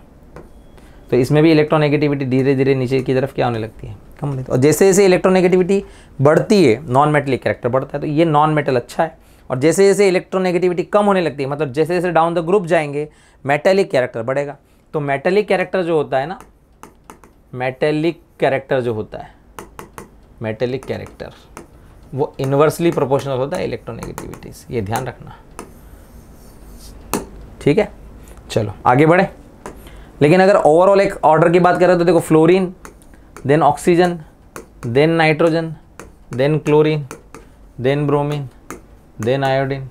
A: तो इसमें भी इलेक्ट्रोनेगेटिविटी धीरे धीरे नीचे की तरफ क्या होने लगती है, कम होती है। और जैसे जैसे इलेक्ट्रोनेगेटिविटी बढ़ती है नॉन मेटेलिक कैरेक्टर बढ़ता है, तो ये नॉन मेटल अच्छा है। और जैसे जैसे इलेक्ट्रोनेगेटिविटी कम होने लगती है, मतलब जैसे जैसे डाउन द ग्रुप जाएंगे मेटेलिक कैरेक्टर बढ़ेगा। तो मेटेलिक कैरेक्टर जो होता है ना, मेटेलिक कैरेक्टर जो होता है, मेटेलिक कैरेक्टर वो इन्वर्सली प्रोपोर्शनल होता है इलेक्ट्रोनेगेटिविटी से, ये ध्यान रखना, ठीक है। चलो आगे बढ़े। लेकिन अगर ओवरऑल एक ऑर्डर की बात करें तो देखो fluorine, then oxygen, then nitrogen, then chlorine, then bromine, then iodine.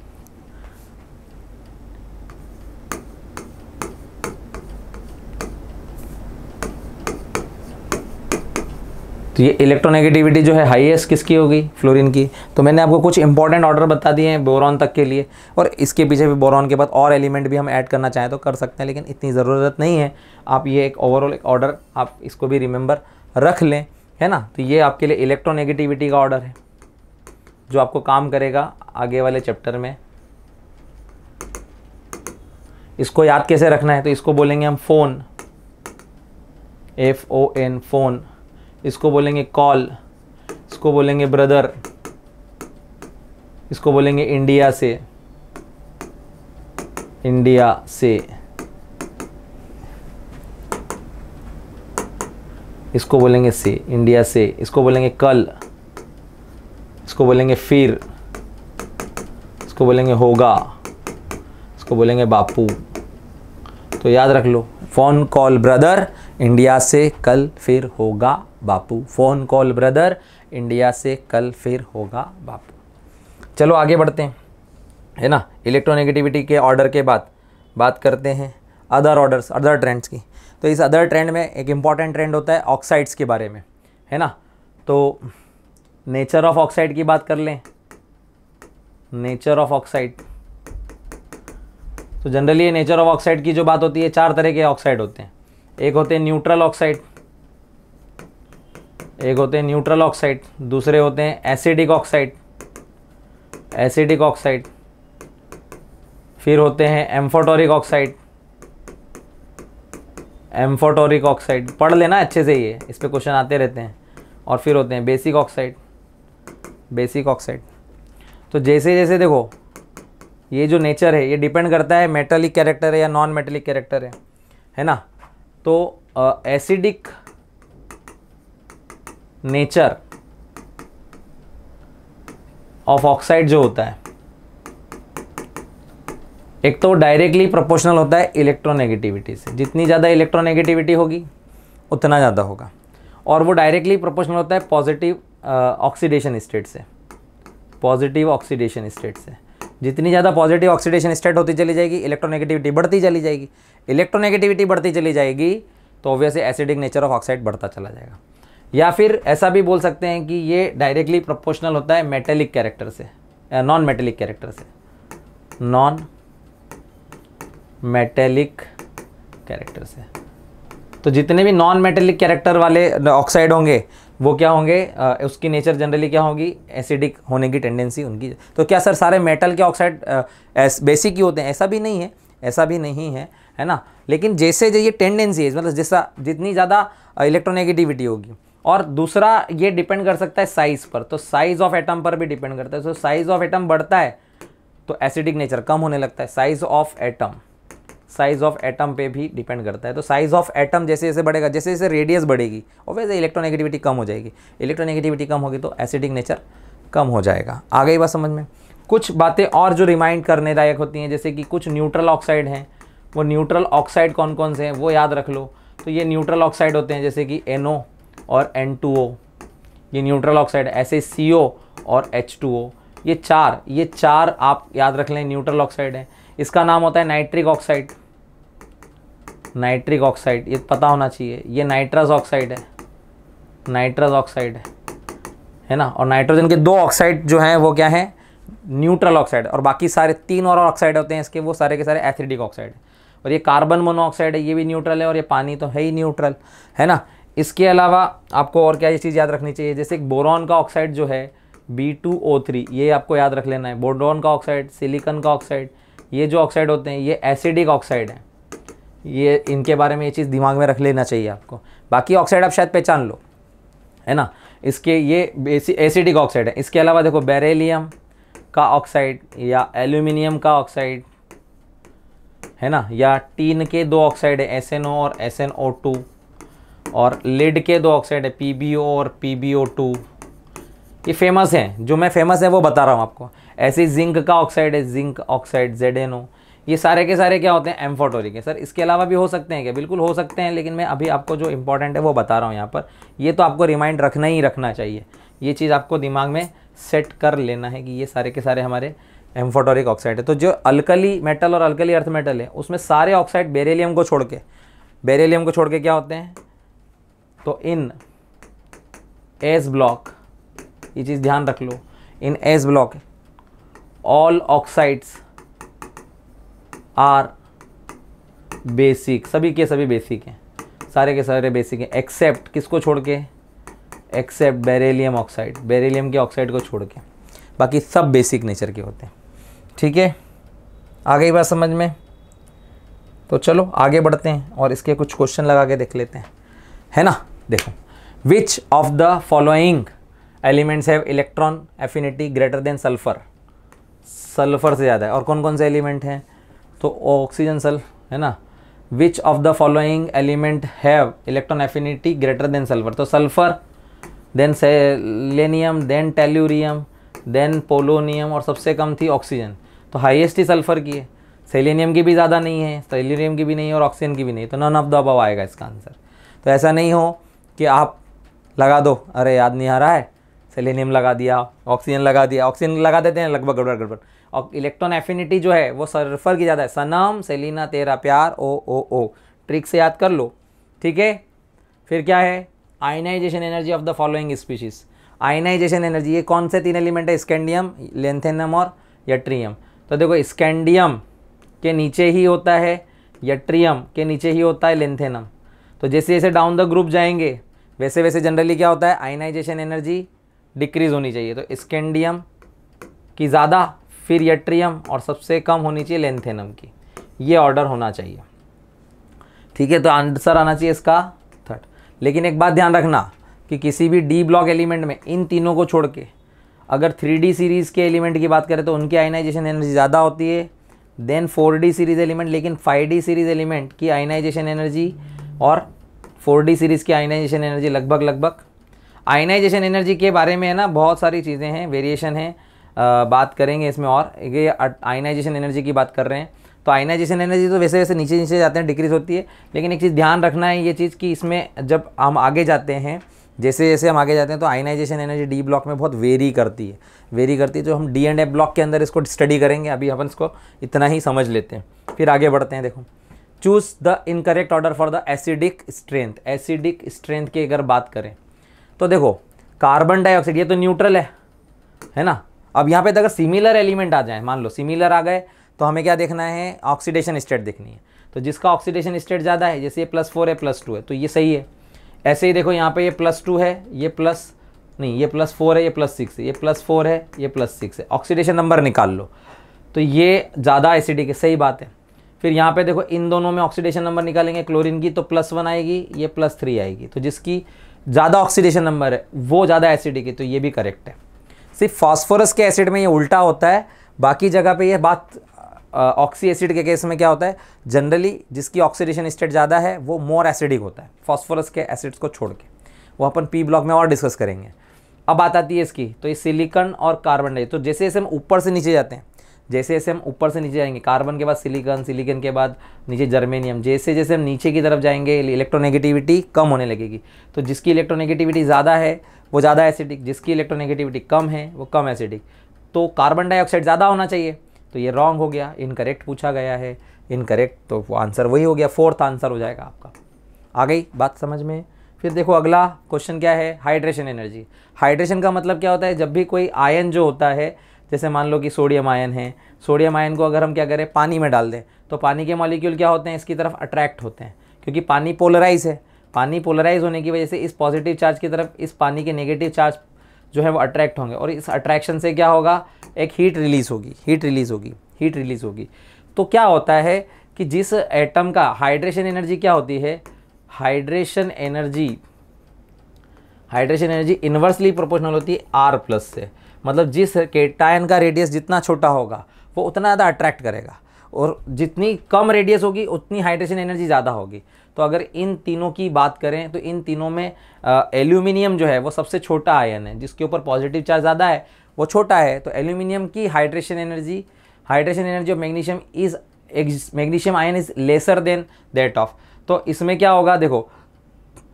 A: तो ये इलेक्ट्रोनेगेटिविटी जो है हाईएस्ट किसकी होगी, फ्लोरीन की। तो मैंने आपको कुछ इंपॉर्टेंट ऑर्डर बता दिए हैं बोरॉन तक के लिए, और इसके पीछे भी बोरॉन के बाद और एलिमेंट भी हम ऐड करना चाहें तो कर सकते हैं, लेकिन इतनी ज़रूरत नहीं है। आप ये एक ओवरऑल एक ऑर्डर आप इसको भी रिमेंबर रख लें, है ना। तो ये आपके लिए इलेक्ट्रोनेगेटिविटी का ऑर्डर है जो आपको काम करेगा आगे वाले चैप्टर में। इसको याद कैसे रखना है, तो इसको बोलेंगे हम फोन, FON, फोन। इसको बोलेंगे कॉल, इसको बोलेंगे ब्रदर, इसको बोलेंगे इंडिया से, इंडिया से। इसको बोलेंगे से, इंडिया से। इसको बोलेंगे कल, इसको बोलेंगे फिर, इसको बोलेंगे होगा, इसको बोलेंगे बापू। तो याद रख लो, फोन कॉल ब्रदर, इंडिया से कल फिर होगा बापू। फोन कॉल ब्रदर, इंडिया से कल फिर होगा बापू। चलो आगे बढ़ते हैं, है ना। इलेक्ट्रोनेगेटिविटी के ऑर्डर के बाद बात करते हैं अदर ऑर्डर्स, अदर ट्रेंड्स की। तो इस अदर ट्रेंड में एक इम्पॉर्टेंट ट्रेंड होता है ऑक्साइड्स के बारे में, है ना। तो नेचर ऑफ ऑक्साइड की बात कर लें। नेचर ऑफ ऑक्साइड, तो जनरली ये नेचर ऑफ ऑक्साइड की जो बात होती है, चार तरह के ऑक्साइड होते हैं। एक होते हैं न्यूट्रल ऑक्साइड, एक होते हैं न्यूट्रल ऑक्साइड, दूसरे होते हैं एसिडिक ऑक्साइड, एसिडिक ऑक्साइड। फिर होते हैं एम्फोटोरिक ऑक्साइड, एम्फोटोरिक ऑक्साइड। पढ़ लेना अच्छे से, ये इस पे क्वेश्चन आते रहते हैं। और फिर होते हैं बेसिक ऑक्साइड, बेसिक ऑक्साइड। तो जैसे जैसे देखो ये जो नेचर है ये डिपेंड करता है मेटेलिक कैरेक्टर है या नॉन मेटेलिक कैरेक्टर है ना। तो एसिडिक नेचर ऑफ ऑक्साइड जो होता है, एक तो डायरेक्टली प्रोपोर्शनल होता है इलेक्ट्रोनेगेटिविटी से। जितनी ज़्यादा इलेक्ट्रोनेगेटिविटी होगी उतना ज़्यादा होगा। और वो डायरेक्टली प्रोपोर्शनल होता है पॉजिटिव ऑक्सीडेशन स्टेट से, पॉजिटिव ऑक्सीडेशन स्टेट से। जितनी ज़्यादा पॉजिटिव ऑक्सीडेशन स्टेट होती चली जाएगी, इलेक्ट्रोनेगेटिविटी बढ़ती चली जाएगी। इलेक्ट्रोनेगेटिविटी बढ़ती चली जाएगी तो obviously acidic nature of oxide बढ़ता चला जाएगा। या फिर ऐसा भी बोल सकते हैं कि ये डायरेक्टली प्रोपोर्शनल होता है मेटेलिक कैरेक्टर से, नॉन मेटेलिक कैरेक्टर से, नॉन मेटेलिक कैरेक्टर से। तो जितने भी नॉन मेटेलिक कैरेक्टर वाले ऑक्साइड होंगे वो क्या होंगे, उसकी नेचर जनरली क्या होगी, एसिडिक होने की टेंडेंसी उनकी। तो क्या सर सारे मेटल के ऑक्साइड बेसिक ही होते हैं? ऐसा भी नहीं है, ऐसा भी नहीं है ना। लेकिन जैसे जो ये टेंडेंसी है, मतलब जैसा जितनी ज़्यादा इलेक्ट्रोनेगेटिविटी होगी। और दूसरा ये डिपेंड कर सकता है साइज़ पर, तो साइज़ ऑफ एटम पर भी डिपेंड करता है। तो साइज़ ऑफ एटम बढ़ता है तो एसिडिक नेचर कम होने लगता है। Size of atom, size of atom पे भी डिपेंड करता है। तो साइज़ ऑफ एटम जैसे जैसे बढ़ेगा, जैसे जैसे रेडियस बढ़ेगी और वैसे इलेक्ट्रोनेगेटिविटी कम हो जाएगी। इलेक्ट्रोनेगेटिविटी कम होगी तो एसिडिक नेचर कम हो जाएगा। आ गई बात समझ में। कुछ बातें और जो रिमाइंड करने लायक होती हैं, जैसे कि कुछ न्यूट्रल ऑक्साइड हैं, वो न्यूट्रल ऑक्साइड कौन कौन से हैं वो याद रख लो। तो ये न्यूट्रल ऑक्साइड होते हैं जैसे कि NO और N2O, ये न्यूट्रल ऑक्साइड। ऐसे CO और H2O, ये चार आप याद रख लें न्यूट्रल ऑक्साइड है। इसका नाम होता है नाइट्रिक ऑक्साइड, नाइट्रिक ऑक्साइड ये पता होना चाहिए। ये नाइट्रस ऑक्साइड है, नाइट्रस ऑक्साइड है ना। और नाइट्रोजन के 2 ऑक्साइड जो हैं वो क्या है, न्यूट्रल ऑक्साइड, और बाकी सारे 3 और ऑक्साइड होते हैं इसके, वो सारे के सारे एसिडिक ऑक्साइड। और ये कार्बन मोनोऑक्साइड है, ये भी न्यूट्रल है, और ये पानी तो है ही न्यूट्रल, है ना। इसके अलावा आपको और क्या ये चीज़ याद रखनी चाहिए, जैसे बोरॉन का ऑक्साइड जो है B2O3, ये आपको याद रख लेना है। बोरॉन का ऑक्साइड, सिलिकॉन का ऑक्साइड, ये जो ऑक्साइड होते हैं ये एसिडिक ऑक्साइड हैं। ये इनके बारे में ये चीज़ दिमाग में रख लेना चाहिए आपको। बाकी ऑक्साइड आप शायद पहचान लो, है ना। इसके ये एसिडिक ऑक्साइड है। इसके अलावा देखो बेरिलियम का ऑक्साइड या एल्यूमिनियम का ऑक्साइड, है ना, या टीन के 2 ऑक्साइड है SNO और SNO2, और लेड के 2 ऑक्साइड है PbO और PbO2। ये फेमस हैं, जो मैं फेमस है वो बता रहा हूँ आपको। ऐसे जिंक का ऑक्साइड है, जिंक ऑक्साइड ZnO। ये सारे के सारे क्या होते हैं, एम्फोटोरिक है। सर इसके अलावा भी हो सकते हैं क्या, बिल्कुल हो सकते हैं, लेकिन मैं अभी आपको जो इंपॉर्टेंट है वो बता रहा हूँ यहाँ पर। ये तो आपको रिमाइंड रखना ही रखना चाहिए, ये चीज़ आपको दिमाग में सेट कर लेना है कि ये सारे के सारे हमारे एम्फोटोरिक ऑक्साइड है। तो जो अल्कली मेटल और अल्कली अर्थ मेटल है उसमें सारे ऑक्साइड बेरिलियम को छोड़ के क्या होते हैं, तो इन एस ब्लॉक, ये चीज़ ध्यान रख लो, in S block all oxides are basic, सभी के सभी बेसिक हैं, सारे के सारे बेसिक हैं, एक्सेप्ट किसको छोड़ के, एक्सेप्ट बेरिलियम ऑक्साइड, बेरिलियम के ऑक्साइड को छोड़ के, बाकी सब बेसिक नेचर के होते हैं। ठीक है, आ गई बात समझ में। तो चलो आगे बढ़ते हैं और इसके कुछ क्वेश्चन लगा के देख लेते हैं, है ना। देखो, विच of the following elements have electron affinity greater than sulphur, sulphur से ज़्यादा है। और कौन कौन से एलिमेंट हैं, तो ऑक्सीजन है ना। Which of the following element have electron affinity greater than sulphur, तो sulphur, then selenium, then tellurium, then polonium, और सबसे कम थी ऑक्सीजन। तो हाईएस्ट ही सल्फर की है, सेलेनियम की भी ज़्यादा नहीं है, टेल्यूरियम की भी नहीं है, और ऑक्सीजन की भी नहीं, तो नन ऑफ द अबव आएगा इसका आंसर। तो ऐसा नहीं हो कि आप लगा दो, अरे याद नहीं आ रहा है, सेलेनियम लगा दिया, ऑक्सीजन लगा दिया, ऑक्सीजन लगा देते हैं लगभग गड़बड़। और इलेक्ट्रॉन एफिनिटी जो है वो सल्फर की ज़्यादा है, सनम सेलिना तेरा प्यार ओ, ट्रिक से याद कर लो, ठीक है। फिर क्या है, ionisation energy of the following species, ionisation energy, ये कौन से 3 एलिमेंट है, स्कैंडियम, लेंथेनम और यट्रियम। तो देखो स्कैंडियम के नीचे ही होता है यट्रियम, के नीचे ही होता है लेंथेनम। तो जैसे जैसे डाउन द ग्रुप जाएंगे वैसे वैसे जनरली क्या होता है, आयनाइजेशन एनर्जी डिक्रीज होनी चाहिए। तो स्कैंडियम की ज़्यादा, फिर यट्रियम, और सबसे कम होनी चाहिए लेंथेनम की, ये ऑर्डर होना चाहिए, ठीक है। तो आंसर आना चाहिए इसका 3rd। लेकिन एक बात ध्यान रखना कि किसी भी डी ब्लॉक एलिमेंट में इन तीनों को छोड़ के अगर 3D सीरीज़ के एलिमेंट की बात करें तो उनकी आयनाइजेशन एनर्जी ज़्यादा होती है देन 4D सीरीज़ एलिमेंट। लेकिन 5D सीरीज़ एलिमेंट की आयनाइजेशन एनर्जी और 4D सीरीज़ की आयनाइजेशन एनर्जी लगभग आयनाइजेशन एनर्जी के बारे में है ना बहुत सारी चीज़ें हैं, वेरिएशन है, बात करेंगे इसमें। और ये आयनाइजेशन एनर्जी की बात कर रहे हैं, तो आयनाइजेशन एनर्जी तो वैसे वैसे नीचे नीचे जाते हैं, डिक्रीज होती है। लेकिन एक चीज़ ध्यान रखना है ये चीज़ कि इसमें जब हम आगे जाते हैं, जैसे जैसे हम आगे जाते हैं तो आयनाइजेशन एनर्जी डी ब्लॉक में बहुत वेरी करती है। जो हम डी एंड एफ ब्लॉक के अंदर इसको स्टडी करेंगे, अभी अपन इसको इतना ही समझ लेते हैं, फिर आगे बढ़ते हैं। देखो, choose the incorrect order for the acidic strength. Acidic strength की अगर बात करें तो देखो, कार्बन डाइऑक्साइड ये तो न्यूट्रल है ना। अब यहाँ पे अगर सिमिलर एलिमेंट आ जाए, मान लो सिमिलर आ गए, तो हमें क्या देखना है, ऑक्सीडेशन स्टेट देखनी है। तो जिसका ऑक्सीडेशन स्टेट ज़्यादा है, जैसे ये +4 है +2 है, तो ये सही है। ऐसे ही देखो यहाँ पे ये +2 है, ये +4 है, ये +6 है, ये +4 है, ये +6 है, ऑक्सीडेशन नंबर निकाल लो, तो ये ज़्यादा एसिडिक है, सही बात है। फिर यहाँ पे देखो इन दोनों में ऑक्सीडेशन नंबर निकालेंगे, क्लोरीन की तो +1 आएगी, ये +3 आएगी, तो जिसकी ज़्यादा ऑक्सीडेशन नंबर है वो ज़्यादा एसिडिक है, तो ये भी करेक्ट है। सिर्फ फास्फोरस के एसिड में ये उल्टा होता है, बाकी जगह पे ये बात ऑक्सी एसिड के केस में क्या होता है, जनरली जिसकी ऑक्सीडेशन स्टेट ज़्यादा है वो मोर एसिडिक होता है, फास्फोरस के एसिड्स को छोड़ के। वो अपन पी ब्लॉक में और डिस्कस करेंगे। अब बात आती है इसकी, तो ये सिलिकॉन और कार्बन डाइऑक्साइड, तो जैसे जैसे हम ऊपर से नीचे जाते हैं, जैसे जैसे हम ऊपर से नीचे जाएंगे, कार्बन के बाद सिलिकॉन, सिलिकॉन के बाद नीचे जर्मेनियम, जैसे जैसे हम नीचे की तरफ जाएंगे इलेक्ट्रोनेगेटिविटी कम होने लगेगी। तो जिसकी इलेक्ट्रोनेगेटिविटी ज़्यादा है वो ज़्यादा एसिडिक, जिसकी इलेक्ट्रोनेगेटिविटी कम है वो कम एसिडिक। तो कार्बन डाइऑक्साइड ज़्यादा होना चाहिए, तो ये रॉन्ग हो गया, इनकरेक्ट पूछा गया है, इनकरेक्ट, तो वो आंसर वही हो गया, फोर्थ आंसर हो जाएगा आपका। आ गई बात समझ में। फिर देखो अगला क्वेश्चन क्या है, हाइड्रेशन एनर्जी। हाइड्रेशन का मतलब क्या होता है, जब भी कोई आयन जो होता है, जैसे मान लो कि सोडियम आयन है, सोडियम आयन को अगर हम क्या करें पानी में डाल दें, तो पानी के मॉलिक्यूल क्या होते हैं, इसकी तरफ अट्रैक्ट होते हैं, क्योंकि पानी पोलराइज है। पानी पोलराइज होने की वजह से इस पॉजिटिव चार्ज की तरफ इस पानी के नेगेटिव चार्ज जो है वो अट्रैक्ट होंगे, और इस अट्रैक्शन से क्या होगा, एक हीट रिलीज होगी, हीट रिलीज होगी। तो क्या होता है कि जिस एटम का हाइड्रेशन एनर्जी क्या होती है, हाइड्रेशन एनर्जी इन्वर्सली प्रोपोर्शनल होती है R प्लस से। मतलब जिस केटायन का रेडियस जितना छोटा होगा वो उतना ज़्यादा अट्रैक्ट करेगा, और जितनी कम रेडियस होगी उतनी हाइड्रेशन एनर्जी ज़्यादा होगी। तो अगर इन तीनों की बात करें तो इन तीनों में एल्यूमिनियम जो है वो सबसे छोटा आयन है, जिसके ऊपर पॉजिटिव चार्ज ज़्यादा है, वो छोटा है। तो एल्यूमिनियम की hydration energy of magnesium ion is lesser than that of. तो इसमें क्या होगा, देखो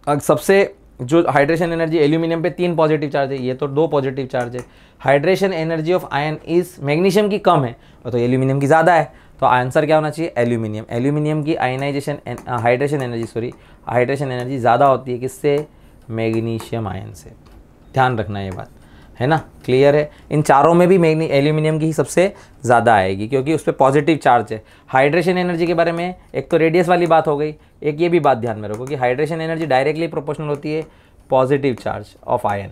A: सबसे जो हाइड्रेशन एनर्जी एल्यूमिनियम पे 3 पॉजिटिव चार्ज है, ये तो 2 पॉजिटिव चार्ज है। Hydration energy of ion is magnesium की कम है तो एल्यूमिनियम की ज़्यादा है, तो आंसर क्या होना चाहिए, एल्यूमिनियम। एल्यूमिनियम की हाइड्रेशन एनर्जी ज़्यादा होती है किससे, मैग्नीशियम आयन से। ध्यान रखना ये बात, है ना, क्लियर है। इन चारों में भी एल्यूमिनियम की ही सबसे ज़्यादा आएगी, क्योंकि उस पर पॉजिटिव चार्ज है। हाइड्रेशन एनर्जी के बारे में एक तो रेडियस वाली बात हो गई, एक ये भी बात ध्यान में रखो कि हाइड्रेशन एनर्जी डायरेक्टली प्रोपोर्शनल होती है पॉजिटिव चार्ज ऑफ आयन।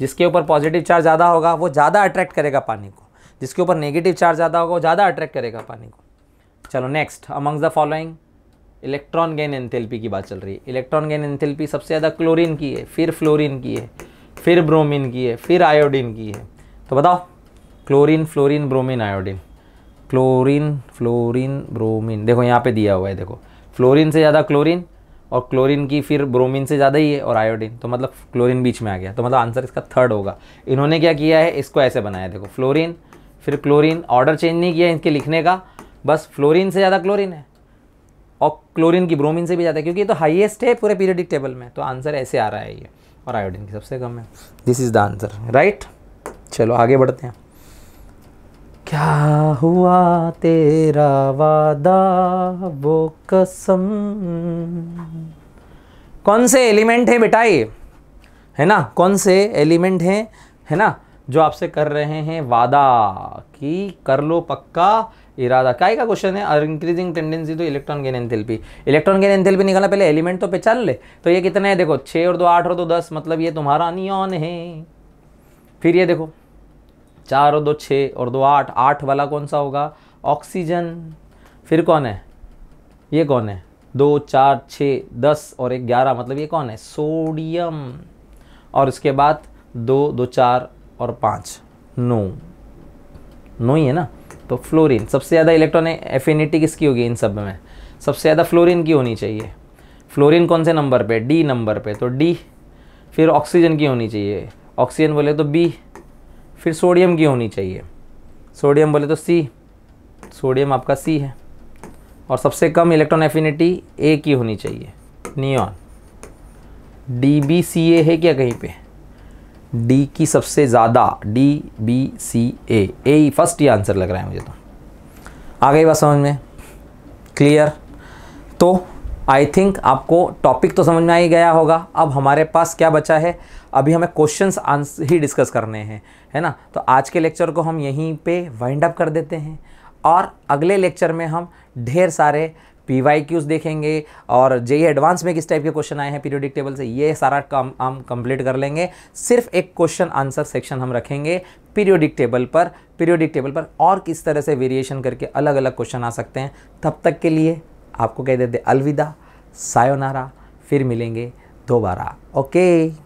A: जिसके ऊपर पॉजिटिव चार्ज ज़्यादा होगा वो ज़्यादा अट्रैक्ट करेगा पानी को, जिसके ऊपर नेगेटिव चार्ज ज़्यादा होगा वो ज़्यादा अट्रैक्ट करेगा पानी को। चलो next, amongst the following electron gain enthalpy की बात चल रही है। इलेक्ट्रॉन गेन एंथैल्पी सबसे ज़्यादा क्लोरीन की है, फिर फ्लोरीन की है, फिर ब्रोमीन की है, फिर आयोडीन की है। तो बताओ, chlorine, fluorine, bromine, iodine, chlorine, fluorine, bromine. देखो यहाँ पे दिया हुआ है, देखो फ्लोरीन से ज़्यादा क्लोरीन, और क्लोरीन की फिर ब्रोमीन से ज़्यादा ही है, और आयोडीन, तो मतलब क्लोरीन बीच में आ गया, तो मतलब आंसर इसका थर्ड होगा। इन्होंने क्या किया है, इसको ऐसे बनाया, देखो फ्लोरीन फिर क्लोरीन, ऑर्डर चेंज नहीं किया इनके लिखने का, बस फ्लोरीन से ज़्यादा क्लोरीन है और क्लोरीन की ब्रोमीन से भी ज़्यादा है, क्योंकि ये तो हाईएस्ट है पूरे पीरियोडिक टेबल में, तो आंसर ऐसे आ रहा है ये, और आयोडीन की सबसे कम है। This is the answer, right. चलो आगे बढ़ते हैं। क्या हुआ तेरा वादा वो कसम, कौन से एलिमेंट है बेटा ये, है ना, कौन से एलिमेंट हैं, है ना, जो आपसे कर रहे हैं वादा कि कर लो पक्का इरादा। काय का क्वेश्चन है, increasing tendency two electron gain enthalpy. Electron gain enthalpy निकालना, पहले एलिमेंट तो पहचान ले। तो ये कितने हैं, देखो 6 और 2 8 और 2 10, मतलब ये तुम्हारा नियॉन है। फिर ये देखो 4 और 2 6 और 2 8, 8 वाला कौन सा होगा, ऑक्सीजन। फिर कौन है, ये कौन है, 2 4 6 10 और 1 11, मतलब ये कौन है, सोडियम। और उसके बाद 2 2 4 और 5 9 ही है ना, तो फ्लोरीन। सबसे ज़्यादा इलेक्ट्रॉन एफिनिटी किसकी होगी इन सब में, सबसे ज़्यादा फ्लोरीन की होनी चाहिए। फ्लोरीन कौन से नंबर पे, डी नंबर पे, तो डी। फिर ऑक्सीजन की होनी चाहिए, ऑक्सीजन बोले तो बी। फिर सोडियम की होनी चाहिए, सोडियम बोले तो सी, सोडियम आपका सी है। और सबसे कम इलेक्ट्रॉन एफिनिटी ए की होनी चाहिए, नियॉन। डी बी सी ए है क्या कहीं पे, डी की सबसे ज़्यादा, डी बी सी ए, ए ही फर्स्ट ही आंसर लग रहा है मुझे। तो आ गई बात समझ में, क्लियर। तो आई थिंक आपको टॉपिक तो समझ में आ ही गया होगा। अब हमारे पास क्या बचा है, अभी हमें क्वेश्चंस आंसर ही डिस्कस करने हैं, है ना। तो आज के लेक्चर को हम यहीं पे वाइंड अप कर देते हैं, और अगले लेक्चर में हम ढेर सारे PYQs देखेंगे, और जेईई एडवांस में किस टाइप के क्वेश्चन आए हैं पीरियोडिक टेबल से, ये सारा काम हम कंप्लीट कर लेंगे। सिर्फ एक क्वेश्चन आंसर सेक्शन हम रखेंगे पीरियोडिक टेबल पर, और किस तरह से वेरिएशन करके अलग अलग क्वेश्चन आ सकते हैं। तब तक के लिए आपको कह देते अलविदा, सायोनारा, फिर मिलेंगे दोबारा, ओके।